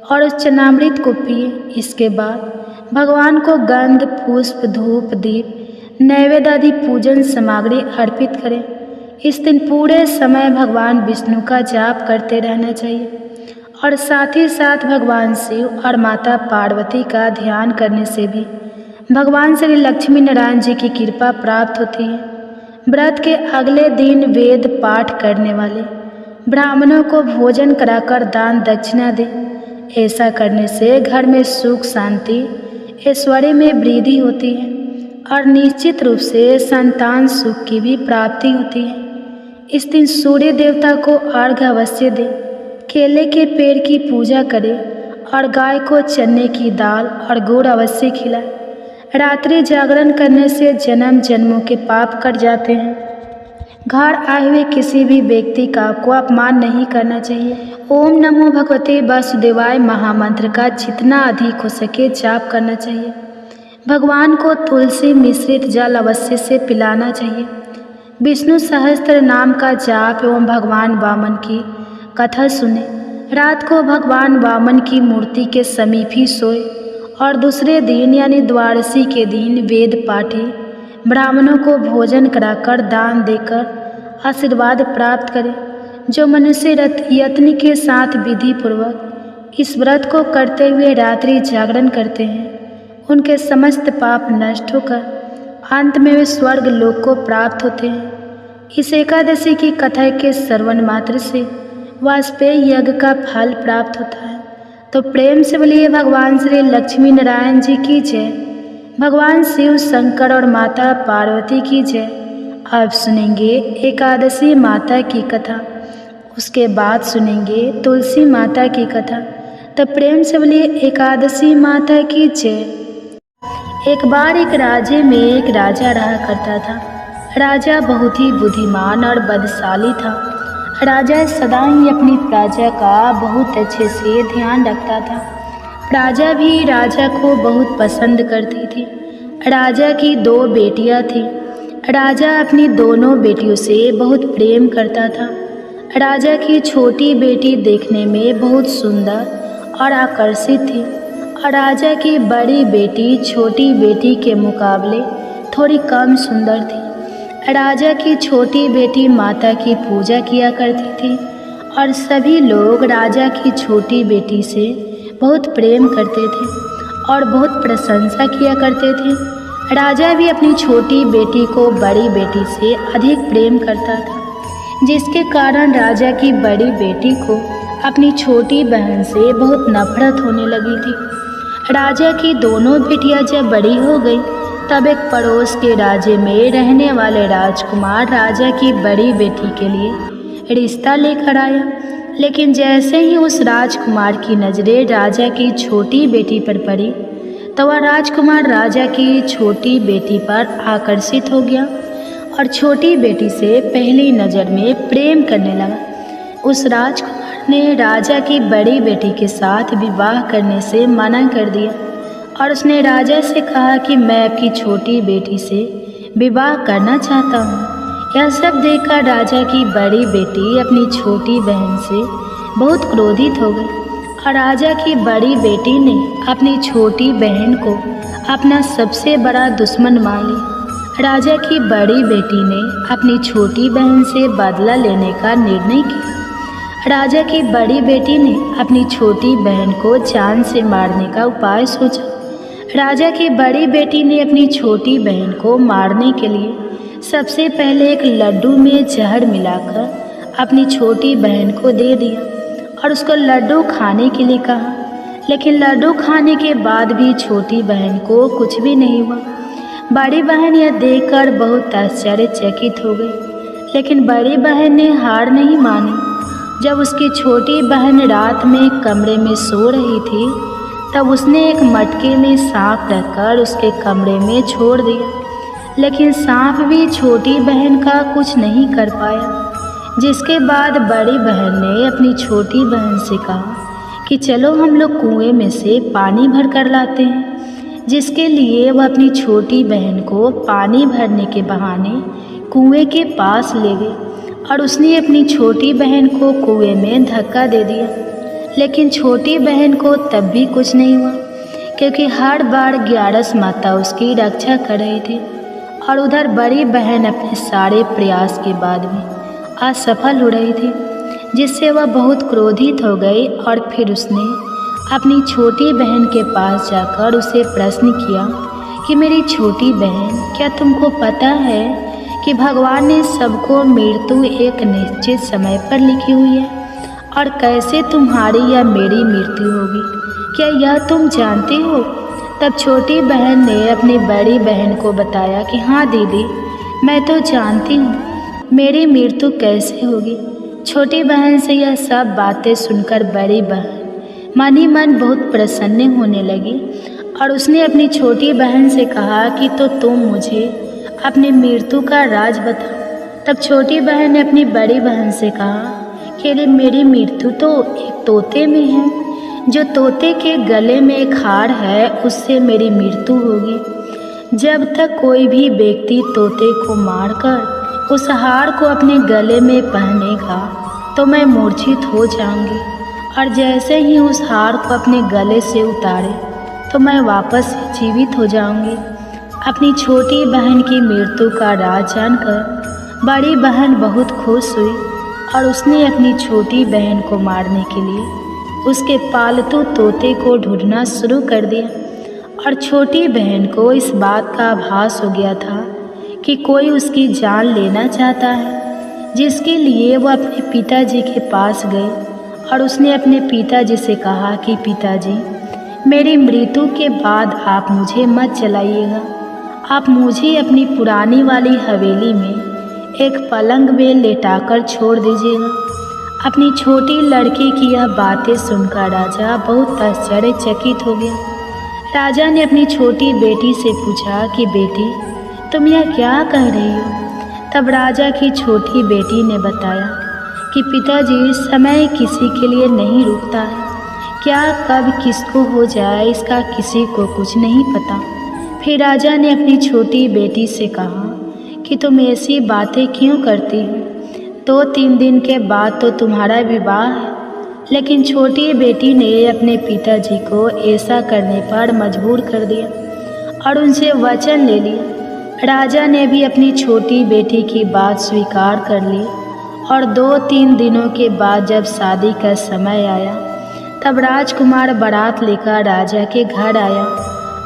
और उस चरणामृत को पिए। इसके बाद भगवान को गंध, पुष्प, धूप, दीप, नैवेद्य आदि पूजन सामग्री अर्पित करें। इस दिन पूरे समय भगवान विष्णु का जाप करते रहना चाहिए और साथ ही साथ भगवान शिव और माता पार्वती का ध्यान करने से भी भगवान श्री लक्ष्मी नारायण जी की कृपा प्राप्त होती है। व्रत के अगले दिन वेद पाठ करने वाले ब्राह्मणों को भोजन कराकर दान दक्षिणा दें। ऐसा करने से घर में सुख, शांति, ऐश्वर्य में वृद्धि होती है और निश्चित रूप से संतान सुख की भी प्राप्ति होती है। इस दिन सूर्य देवता को अर्घ्य अवश्य दें। केले के पेड़ की पूजा करें और गाय को चने की दाल और गुड़ अवश्य खिलाएं। रात्रि जागरण करने से जन्म जन्मों के पाप कट जाते हैं। घर आए हुए किसी भी व्यक्ति का को अपमान नहीं करना चाहिए। ओम नमो भगवते वासुदेवाय महामंत्र का जितना अधिक हो सके जाप करना चाहिए। भगवान को तुलसी मिश्रित जल अवश्य से पिलाना चाहिए। विष्णु सहस्त्र नाम का जाप एवं भगवान वामन की कथा सुने। रात को भगवान वामन की मूर्ति के समीप ही सोए और दूसरे दिन यानी द्वादशी के दिन वेद पाठे। ब्राह्मणों को भोजन कराकर दान देकर आशीर्वाद प्राप्त करें। जो मनुष्य यत्न के साथ विधि पूर्वक इस व्रत को करते हुए रात्रि जागरण करते हैं, उनके समस्त पाप नष्ट होकर अंत में वे स्वर्ग लोक को प्राप्त होते हैं। इस एकादशी की कथा के श्रवण मात्र से वाजपेयी यज्ञ का फल प्राप्त होता है। तो प्रेम से बोलिए भगवान श्री लक्ष्मी नारायण जी की जय, भगवान शिव शंकर और माता पार्वती की जय। अब सुनेंगे एकादशी माता की कथा, उसके बाद सुनेंगे तुलसी माता की कथा। तो प्रेम से बोलिए एकादशी माता की जय। एक बार एक राज्य में एक राजा रहा करता था। राजा बहुत ही बुद्धिमान और बलशाली था। राजा सदा ही अपनी प्रजा का बहुत अच्छे से ध्यान रखता था। प्रजा भी राजा को बहुत पसंद करती थी। राजा की 2 बेटियां थीं। राजा अपनी दोनों बेटियों से बहुत प्रेम करता था। राजा की छोटी बेटी देखने में बहुत सुंदर और आकर्षित थी और राजा की बड़ी बेटी छोटी बेटी के मुकाबले थोड़ी कम सुंदर थी। राजा की छोटी बेटी माता की पूजा किया करती थी और सभी लोग राजा की छोटी बेटी से बहुत प्रेम करते थे और बहुत प्रशंसा किया करते थे। राजा भी अपनी छोटी बेटी को बड़ी बेटी से अधिक प्रेम करता था, जिसके कारण राजा की बड़ी बेटी को अपनी छोटी बहन से बहुत नफरत होने लगी थी। राजा की दोनों बेटियां जब बड़ी हो गई तब एक पड़ोस के राज्य में रहने वाले राजकुमार राजा की बड़ी बेटी के लिए रिश्ता लेकर आया। लेकिन जैसे ही उस राजकुमार की नज़रें राजा की छोटी बेटी पर पड़ी तो वह राजकुमार राजा की छोटी बेटी पर आकर्षित हो गया और छोटी बेटी से पहली नज़र में प्रेम करने लगा। उस राजकुमार ने राजा की बड़ी बेटी के साथ विवाह करने से मना कर दिया और उसने राजा से कहा कि मैं आपकी छोटी बेटी से विवाह करना चाहता हूँ। यह सब देखकर राजा की बड़ी बेटी अपनी छोटी बहन से बहुत क्रोधित हो गई और राजा की बड़ी बेटी ने अपनी छोटी बहन को अपना सबसे बड़ा दुश्मन मान लिया। राजा की बड़ी बेटी ने अपनी छोटी बहन से बदला लेने का निर्णय किया। राजा की बड़ी बेटी ने अपनी छोटी बहन को जान से मारने का उपाय सोचा। राजा की बड़ी बेटी ने अपनी छोटी बहन को मारने के लिए सबसे पहले एक लड्डू में जहर मिलाकर अपनी छोटी बहन को दे दिया और उसको लड्डू खाने के लिए कहा। लेकिन लड्डू खाने के बाद भी छोटी बहन को कुछ भी नहीं हुआ। बड़ी बहन यह देखकर बहुत आश्चर्यचकित हो गई, लेकिन बड़ी बहन ने हार नहीं मानी। जब उसकी छोटी बहन रात में कमरे में सो रही थी तब उसने एक मटके में सांप रखकर उसके कमरे में छोड़ दिया, लेकिन सांप भी छोटी बहन का कुछ नहीं कर पाया। जिसके बाद बड़ी बहन ने अपनी छोटी बहन से कहा कि चलो हम लोग कुएं में से पानी भर कर लाते हैं। जिसके लिए वह अपनी छोटी बहन को पानी भरने के बहाने कुएं के पास ले गई और उसने अपनी छोटी बहन को कुएं में धक्का दे दिया। लेकिन छोटी बहन को तब भी कुछ नहीं हुआ, क्योंकि हर बार 11 माता उसकी रक्षा कर रही थी और उधर बड़ी बहन अपने सारे प्रयास के बाद भी असफल हो रही थी, जिससे वह बहुत क्रोधित हो गई और फिर उसने अपनी छोटी बहन के पास जाकर उसे प्रश्न किया कि मेरी छोटी बहन, क्या तुमको पता है कि भगवान ने सबको मृत्यु एक निश्चित समय पर लिखी हुई है और कैसे तुम्हारी या मेरी मृत्यु होगी, क्या यह तुम जानती हो? तब छोटी बहन ने अपनी बड़ी बहन को बताया कि हाँ दीदी, मैं तो जानती हूँ मेरी मृत्यु कैसे होगी। छोटी बहन से यह सब बातें सुनकर बड़ी बहन मन ही मन बहुत प्रसन्न होने लगी और उसने अपनी छोटी बहन से कहा कि तो तुम मुझे अपनी मृत्यु का राज बता। तब छोटी बहन ने अपनी बड़ी बहन से कहा कि मेरी मृत्यु तो एक तोते में है, जो तोते के गले में एक हार है उससे मेरी मृत्यु होगी। जब तक कोई भी व्यक्ति तोते को मारकर उस हार को अपने गले में पहनेगा तो मैं मूर्छित हो जाऊंगी, और जैसे ही उस हार को अपने गले से उतारे तो मैं वापस जीवित हो जाऊंगी। अपनी छोटी बहन की मृत्यु का राज जानकर बड़ी बहन बहुत खुश हुई और उसने अपनी छोटी बहन को मारने के लिए उसके पालतू तोते को ढूंढना शुरू कर दिया। और छोटी बहन को इस बात का आभास हो गया था कि कोई उसकी जान लेना चाहता है, जिसके लिए वो अपने पिताजी के पास गई और उसने अपने पिताजी से कहा कि पिताजी, मेरी मृत्यु के बाद आप मुझे मत चलाइएगा, आप मुझे अपनी पुरानी वाली हवेली में एक पलंग में लेटाकर छोड़ दीजिएगा। अपनी छोटी लड़की की यह बातें सुनकर राजा बहुत आश्चर्यचकित हो गया। राजा ने अपनी छोटी बेटी से पूछा कि बेटी, तुम यह क्या कह रही हो? तब राजा की छोटी बेटी ने बताया कि पिताजी, समय किसी के लिए नहीं रुकता है, क्या कब किसको हो जाए इसका किसी को कुछ नहीं पता। फिर राजा ने अपनी छोटी बेटी से कहा कि तुम ऐसी बातें क्यों करती हो? 2-3 दिन के बाद तो तुम्हारा विवाह है। लेकिन छोटी बेटी ने अपने पिताजी को ऐसा करने पर मजबूर कर दिया और उनसे वचन ले लिया। राजा ने भी अपनी छोटी बेटी की बात स्वीकार कर ली और 2-3 दिनों के बाद जब शादी का समय आया तब राजकुमार बारात लेकर राजा के घर आया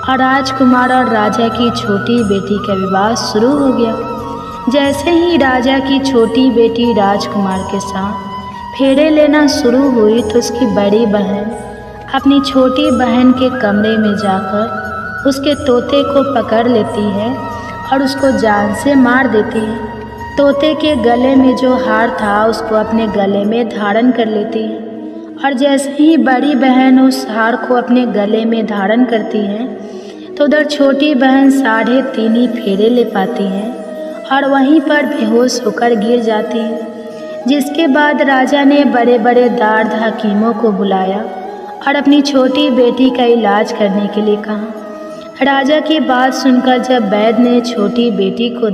और राजकुमार और राजा की छोटी बेटी का विवाह शुरू हो गया। जैसे ही राजा की छोटी बेटी राजकुमार के साथ फेरे लेना शुरू हुई तो उसकी बड़ी बहन अपनी छोटी बहन के कमरे में जाकर उसके तोते को पकड़ लेती है और उसको जान से मार देती है। तोते के गले में जो हार था उसको अपने गले में धारण कर लेती है और जैसे ही बड़ी बहन उस हार को अपने गले में धारण करती है तो उधर छोटी बहन 3.5 फेरे ले पाती है और वहीं पर बेहोश होकर गिर जाती है। जिसके बाद राजा ने बड़े बड़े दार्द हकीमों को बुलाया और अपनी छोटी बेटी का इलाज करने के लिए कहा। राजा की बात सुनकर जब वैद्य ने छोटी बेटी को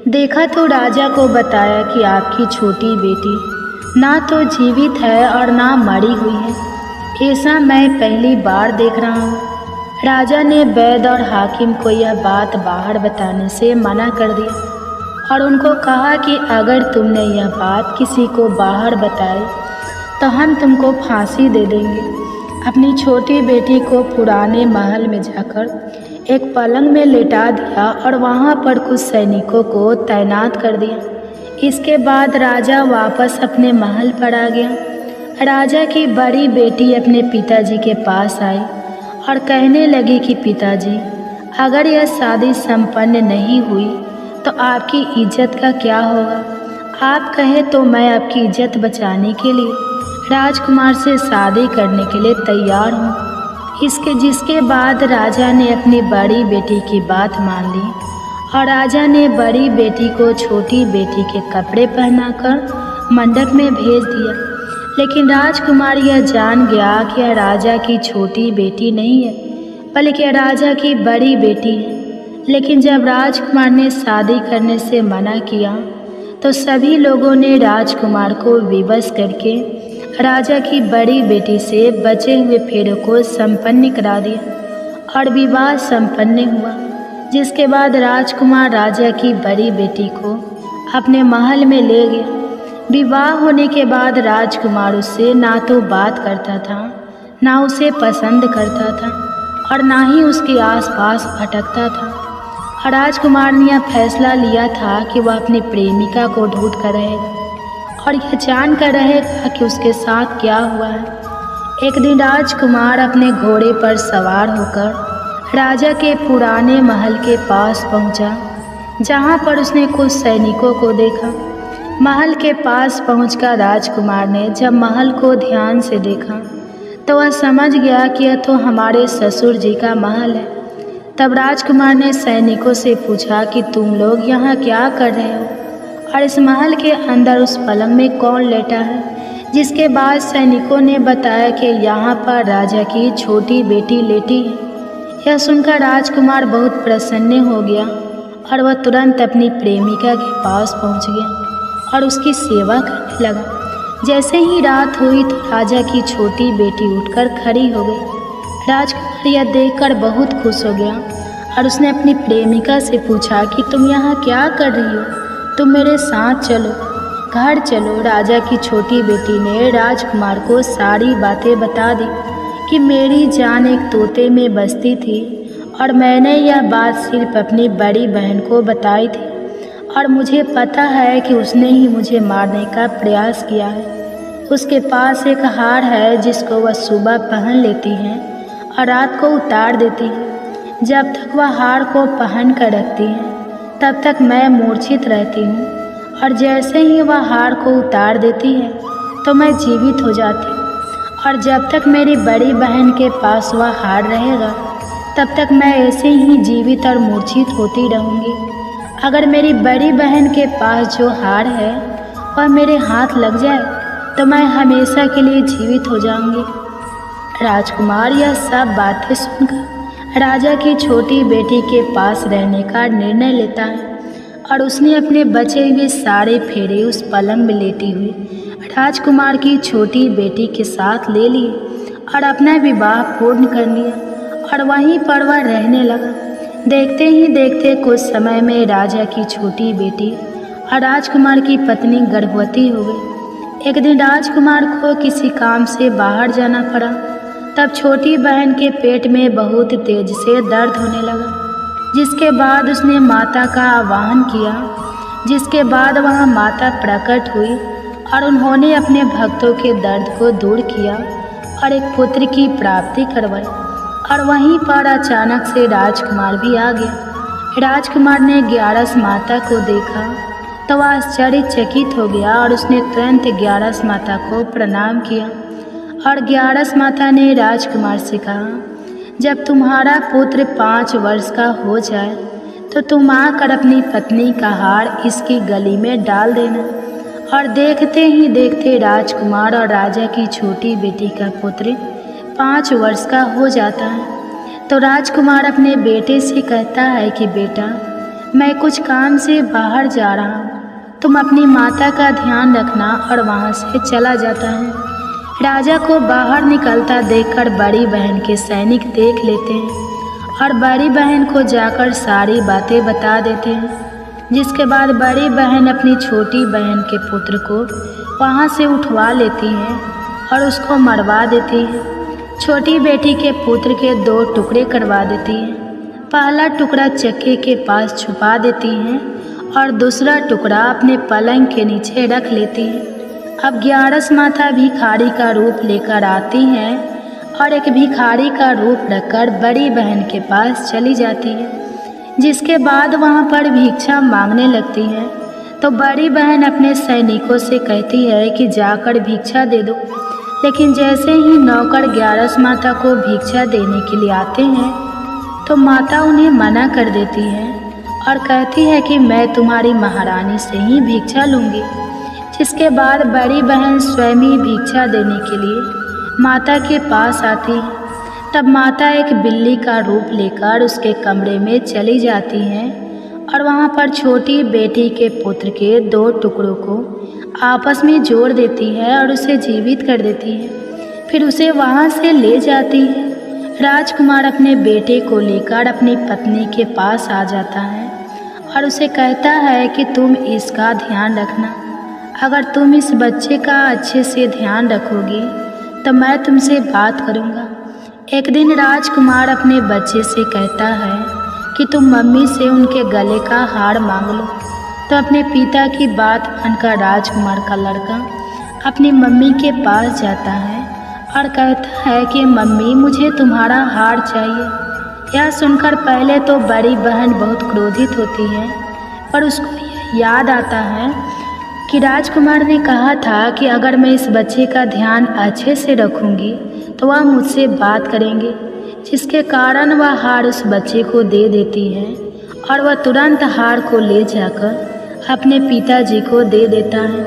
देखा तो राजा को बताया कि आपकी छोटी बेटी ना तो जीवित है और ना मरी हुई है। ऐसा मैं पहली बार देख रहा हूँ। राजा ने वैद्य और हाकिम को यह बात बाहर बताने से मना कर दिया और उनको कहा कि अगर तुमने यह बात किसी को बाहर बताई तो हम तुमको फांसी दे देंगे। अपनी छोटी बेटी को पुराने महल में जाकर एक पलंग में लेटा दिया और वहाँ पर कुछ सैनिकों को तैनात कर दिया। इसके बाद राजा वापस अपने महल पर आ गया। राजा की बड़ी बेटी अपने पिताजी के पास आई और कहने लगी कि पिताजी, अगर यह शादी संपन्न नहीं हुई तो आपकी इज्जत का क्या होगा? आप कहे तो मैं आपकी इज्जत बचाने के लिए राजकुमार से शादी करने के लिए तैयार हूँ। जिसके बाद राजा ने अपनी बड़ी बेटी की बात मान ली और राजा ने बड़ी बेटी को छोटी बेटी के कपड़े पहनाकर मंडप में भेज दिया। लेकिन राजकुमार यह जान गया कि यह राजा की छोटी बेटी नहीं है बल्कि यह राजा की बड़ी बेटी है। लेकिन जब राजकुमार ने शादी करने से मना किया तो सभी लोगों ने राजकुमार को विवश करके राजा की बड़ी बेटी से बचे हुए फेरों को संपन्न करा दिया और विवाह संपन्न हुआ। जिसके बाद राजकुमार राजा की बड़ी बेटी को अपने महल में ले गया। विवाह होने के बाद राजकुमार उससे ना तो बात करता था, ना उसे पसंद करता था और ना ही उसके आसपास भटकता था। और राजकुमार ने यह फैसला लिया था कि वह अपनी प्रेमिका को ढूंढ कर रहेगा और यह जान कर रहेगा कि उसके साथ क्या हुआ है। एक दिन राजकुमार अपने घोड़े पर सवार होकर राजा के पुराने महल के पास पहुंचा, जहां पर उसने कुछ सैनिकों को देखा। महल के पास पहुंचकर राजकुमार ने जब महल को ध्यान से देखा तो वह समझ गया कि यह तो हमारे ससुर जी का महल है। तब राजकुमार ने सैनिकों से पूछा कि तुम लोग यहाँ क्या कर रहे हो और इस महल के अंदर उस पलंग में कौन लेटा है। जिसके बाद सैनिकों ने बताया कि यहाँ पर राजा की छोटी बेटी लेटी है। यह सुनकर राजकुमार बहुत प्रसन्न हो गया और वह तुरंत अपनी प्रेमिका के पास पहुँच गया और उसकी सेवा करने लगा। जैसे ही रात हुई तो राजा की छोटी बेटी उठकर खड़ी हो गई। राजकुमार यह देखकर बहुत खुश हो गया और उसने अपनी प्रेमिका से पूछा कि तुम यहाँ क्या कर रही हो, तुम मेरे साथ चलो, घर चलो। राजा की छोटी बेटी ने राजकुमार को सारी बातें बता दी कि मेरी जान एक तोते में बसती थी और मैंने यह बात सिर्फ अपनी बड़ी बहन को बताई थी और मुझे पता है कि उसने ही मुझे मारने का प्रयास किया है। उसके पास एक हार है जिसको वह सुबह पहन लेती है और रात को उतार देती है। जब तक वह हार को पहन कर रखती है तब तक मैं मूर्छित रहती हूँ और जैसे ही वह हार को उतार देती है तो मैं जीवित हो जाती हूँ और जब तक मेरी बड़ी बहन के पास वह हार रहेगा तब तक मैं ऐसे ही जीवित और मूर्छित होती रहूँगी। अगर मेरी बड़ी बहन के पास जो हार है वह मेरे हाथ लग जाए तो मैं हमेशा के लिए जीवित हो जाऊँगी। राजकुमार यह सब बातें सुनकर राजा की छोटी बेटी के पास रहने का निर्णय लेता है और उसने अपने बचे हुए सारे फेरे उस पलंग में लेटी हुई राजकुमार की छोटी बेटी के साथ ले लिए और अपना विवाह पूर्ण कर लिया और वहीं पर वह रहने लगा। देखते ही देखते कुछ समय में राजा की छोटी बेटी और राजकुमार की पत्नी गर्भवती हो गई। एक दिन राजकुमार को किसी काम से बाहर जाना पड़ा। तब छोटी बहन के पेट में बहुत तेज से दर्द होने लगा, जिसके बाद उसने माता का आह्वान किया, जिसके बाद वहाँ माता प्रकट हुई और उन्होंने अपने भक्तों के दर्द को दूर किया और एक पुत्र की प्राप्ति करवाई। और वहीं पर अचानक से राजकुमार भी आ गया। राजकुमार ने ग्यारस माता को देखा तो वह आश्चर्यचकित हो गया और उसने तुरंत ग्यारस माता को प्रणाम किया। और ग्यारस माता ने राजकुमार से कहा, जब तुम्हारा पुत्र 5 वर्ष का हो जाए तो तुम आकर अपनी पत्नी का हार इसकी गली में डाल देना। और देखते ही देखते राजकुमार और राजा की छोटी बेटी का पुत्र 5 वर्ष का हो जाता है। तो राजकुमार अपने बेटे से कहता है कि बेटा, मैं कुछ काम से बाहर जा रहा हूँ, तुम अपनी माता का ध्यान रखना। और वहाँ से चला जाता है। राजा को बाहर निकलता देखकर बड़ी बहन के सैनिक देख लेते हैं और बड़ी बहन को जाकर सारी बातें बता देते हैं, जिसके बाद बड़ी बहन अपनी छोटी बहन के पुत्र को वहाँ से उठवा लेती है और उसको मरवा देती है। छोटी बेटी के पुत्र के 2 टुकड़े करवा देती है। पहला टुकड़ा चक्के के पास छुपा देती हैं और दूसरा टुकड़ा अपने पलंग के नीचे रख लेती है। अब ग्यारस माता भिखारी का रूप लेकर आती हैं और एक भिखारी का रूप रखकर बड़ी बहन के पास चली जाती है, जिसके बाद वहाँ पर भिक्षा मांगने लगती है। तो बड़ी बहन अपने सैनिकों से कहती है कि जाकर भिक्षा दे दो, लेकिन जैसे ही नौकर ग्यारस माता को भिक्षा देने के लिए आते हैं तो माता उन्हें मना कर देती है और कहती है कि मैं तुम्हारी महारानी से ही भिक्षा लूँगी। जिसके बाद बड़ी बहन स्वयं ही भिक्षा देने के लिए माता के पास आती है। तब माता एक बिल्ली का रूप लेकर उसके कमरे में चली जाती हैं और वहाँ पर छोटी बेटी के पुत्र के 2 टुकड़ों को आपस में जोड़ देती है और उसे जीवित कर देती है। फिर उसे वहाँ से ले जाती है। राजकुमार अपने बेटे को लेकर अपनी पत्नी के पास आ जाता है और उसे कहता है कि तुम इसका ध्यान रखना। अगर तुम इस बच्चे का अच्छे से ध्यान रखोगी तो मैं तुमसे बात करूँगा। एक दिन राजकुमार अपने बच्चे से कहता है कि तुम मम्मी से उनके गले का हार मांग लो। तो अपने पिता की बात मानकर राजकुमार का लड़का अपनी मम्मी के पास जाता है और कहता है कि मम्मी, मुझे तुम्हारा हार चाहिए। यह सुनकर पहले तो बड़ी बहन बहुत क्रोधित होती है, पर उसको याद आता है कि राजकुमार ने कहा था कि अगर मैं इस बच्चे का ध्यान अच्छे से रखूंगी तो वह मुझसे बात करेंगे, जिसके कारण वह हार उस बच्चे को दे देती है और वह तुरंत हार को ले जाकर अपने पिताजी को दे देता है।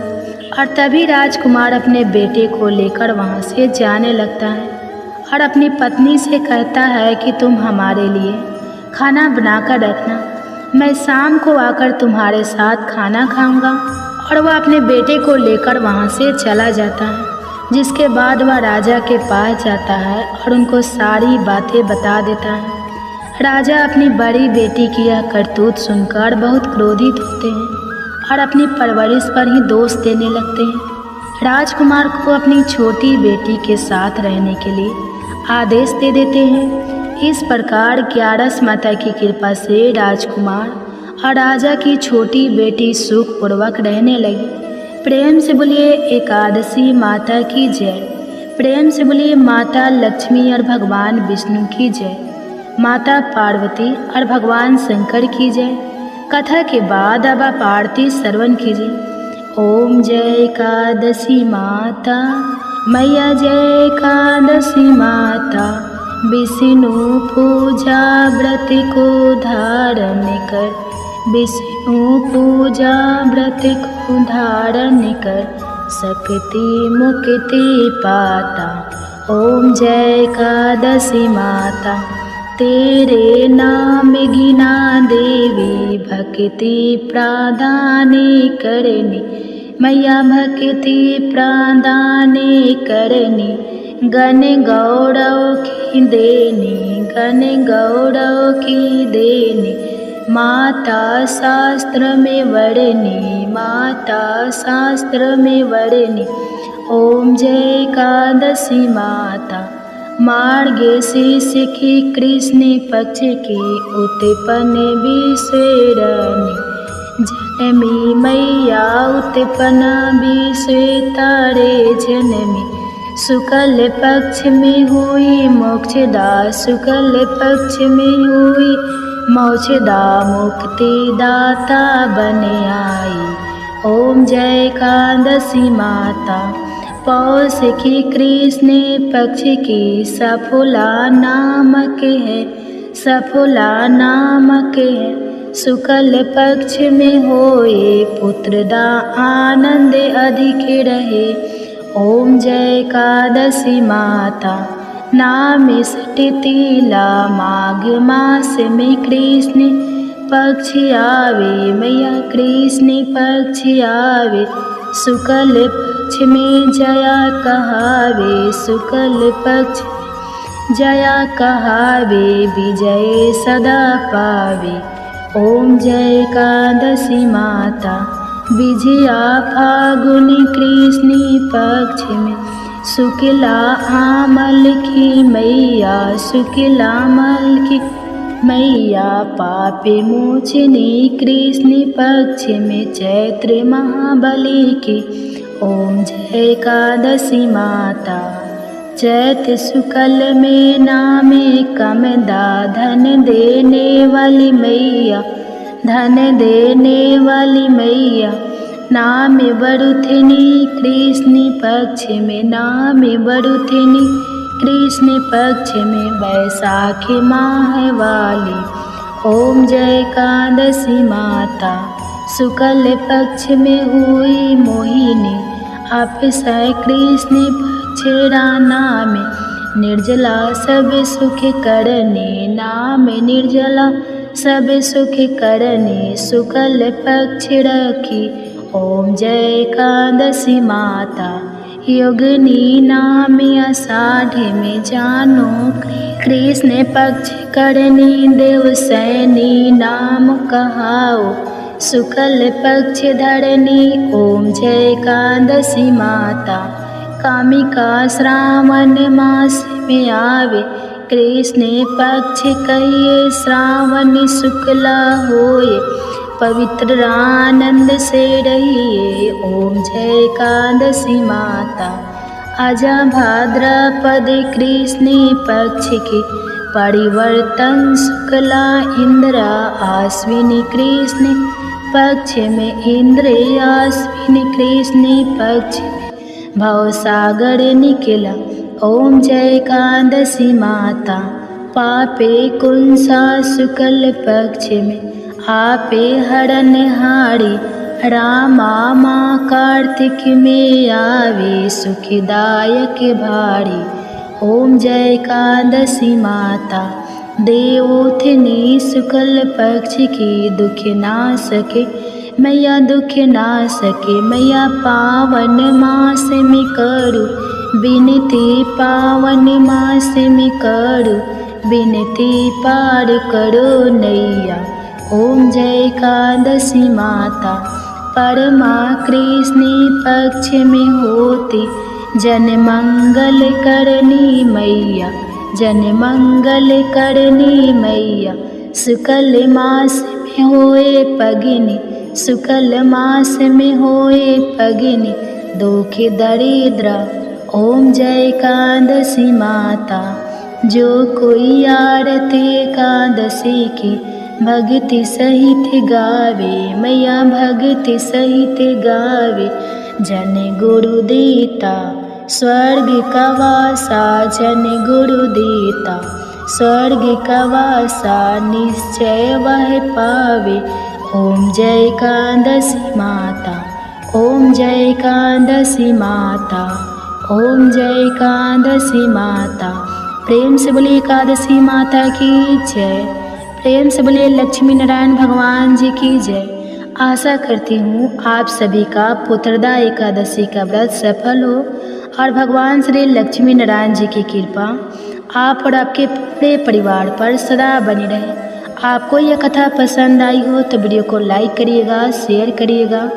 और तभी राजकुमार अपने बेटे को लेकर वहाँ से जाने लगता है और अपनी पत्नी से कहता है कि तुम हमारे लिए खाना बनाकर रखना, मैं शाम को आकर तुम्हारे साथ खाना खाऊंगा। और वह अपने बेटे को लेकर वहाँ से चला जाता है, जिसके बाद वह राजा के पास जाता है और उनको सारी बातें बता देता है। राजा अपनी बड़ी बेटी की यह करतूत सुनकर बहुत क्रोधित होते हैं और अपनी परवरिश पर ही दोष देने लगते हैं। राजकुमार को अपनी छोटी बेटी के साथ रहने के लिए आदेश दे देते हैं। इस प्रकार 11 माता की कृपा से राजकुमार और राजा की छोटी बेटी सुखपूर्वक रहने लगी। प्रेम से बोलिए एकादशी माता की जय। प्रेम से बोलिए माता लक्ष्मी और भगवान विष्णु की जय, माता पार्वती और भगवान शंकर की जय। कथा के बाद अब आप आरती श्रवण कीजिए। ओम जय एकादशी माता मैया, जय एकादशी माता, विष्णु पूजा व्रत को धारण कर, विष्णु पूजा व्रत को धारण कर, शक्ति मुक्ति पाता। ओम जय एकादशी माता, तेरे नाम गिना देवी, भक्ति प्रदान करनी मैया, भक्ति प्रदान करनी, गण गौरव की देनी, गण गौरव की देनी, माता शास्त्र में वर्णी, माता शास्त्र में वर्णी। ओम जय एकादशी माता, मार्गशीर्ष की कृष्ण पक्ष की उत्पन्न विश्वरणी, जनमी मैया उत्पन्न विश्व तारे जनमी, शुक्ल पक्ष में हुई मोक्षदा, शुक्ल पक्ष में हुई मोक्षदा, मुक्ति दाता बन आई। ओम जय एकादशी माता, पौष की कृष्ण पक्ष की सफला नामक है, सफला नामक है, शुक्ल पक्ष में होए पुत्रदा, आनंद अधिक रहे। ओम जय एकादशी माता, नाम सटितिला, माघ मास में कृष्ण पक्ष आवे मैया, कृष्ण पक्ष आवे, शुक्ल पक्ष में जया कहावे, शुक्ल पक्ष जया कहावे, विजय सदा पावे। ओम जय एकादशी माता, विजया फागुन कृष्ण पक्ष में, शुक्ला आमल की मैया, शुक्ला आमल की मैया, पापे मोचनी कृष्ण पक्ष में, चैत्र महाबली की। ओम जय एकादशी माता, चैत शुक्ल में नामे कमदा, धन देने वाली मैया, धन देने वाली मैया, नाम बरुथिनी कृष्ण पक्ष में, नाम बरुथिनी कृष्ण पक्ष में, बैसाखी माह वाली। ओम जय एकादशी माता, शुक्ल पक्ष में हुई मोहिनी, अक्षय कृष्ण पक्ष नाम निर्जला, सब सुख करने, नाम निर्जला सब सुख करने, शुक्ल पक्ष रखी। ओम जय एकादशी माता, योगिनी नाम आषाढ़ में जानो, कृष्ण पक्ष करनी देवसैनी, नाम कहाओ, शुक्ल पक्ष धरनी। ओम जय एकादशी माता, कामिका श्रावण मास में आवे, कृष्ण पक्ष कहिए श्रावण शुक्ला होए, पवित्र आनंद से रहिए। ओम जय एकादशी माता, आजा भाद्रपद कृष्ण पक्ष की, परिवर्तन शुक्ला इंद्रा आश्विनी कृष्ण पक्ष में, इंद्र आश्विनी कृष्ण पक्ष में, भवसागर निकला। ओम जय एकादशी माता, पापे कुंसा शुक्ल पक्ष में, आपे हरण हारी, रामा माँ कार्तिक में आवे, सुखदायक भारी। ओम जय एकादशी माता, देवोत्थिनी शुक्ल पक्ष की, दुख ना सके मैया, दुख ना सके मैया, पावन मास में करू विनती, पावन मास में करू बिनती पार करो नैया। ओम जय एकादशी माता, परमा कृष्ण पक्ष में होती, जन मंगल करनी मैया, जन मंगल करनी मैया। शुक्ल मास में होए पगनी, शुक्ल मास में होए पगनी, दुख दरिद्र। ओम जय एकादशी माता, जो कोई आरती एकादशी की भक्ति सहित गावे मैया, भक्ति सहित गावे। जन गुरु देता स्वर्ग का वासा, जन गुरु देता स्वर्ग का वासा, निश्चय वह पावे। ओम जय एकादशी माता, ओम जय एकादशी माता, ओम जय एकादशी माता। प्रेम से बोलिए एकादशी माता की जय, प्रेम से बोलिए लक्ष्मी नारायण भगवान जी की जय। आशा करती हूँ आप सभी का पुत्रदा एकादशी का व्रत सफल हो और भगवान श्री लक्ष्मी नारायण जी की कृपा आप और आपके पूरे परिवार पर सदा बनी रहे। आपको यह कथा पसंद आई हो तो वीडियो को लाइक करिएगा, शेयर करिएगा,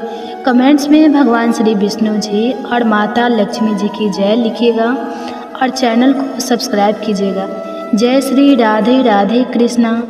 कमेंट्स में भगवान श्री विष्णु जी और माता लक्ष्मी जी की जय लिखिएगा और चैनल को सब्सक्राइब कीजिएगा। जय श्री राधे राधे कृष्णा।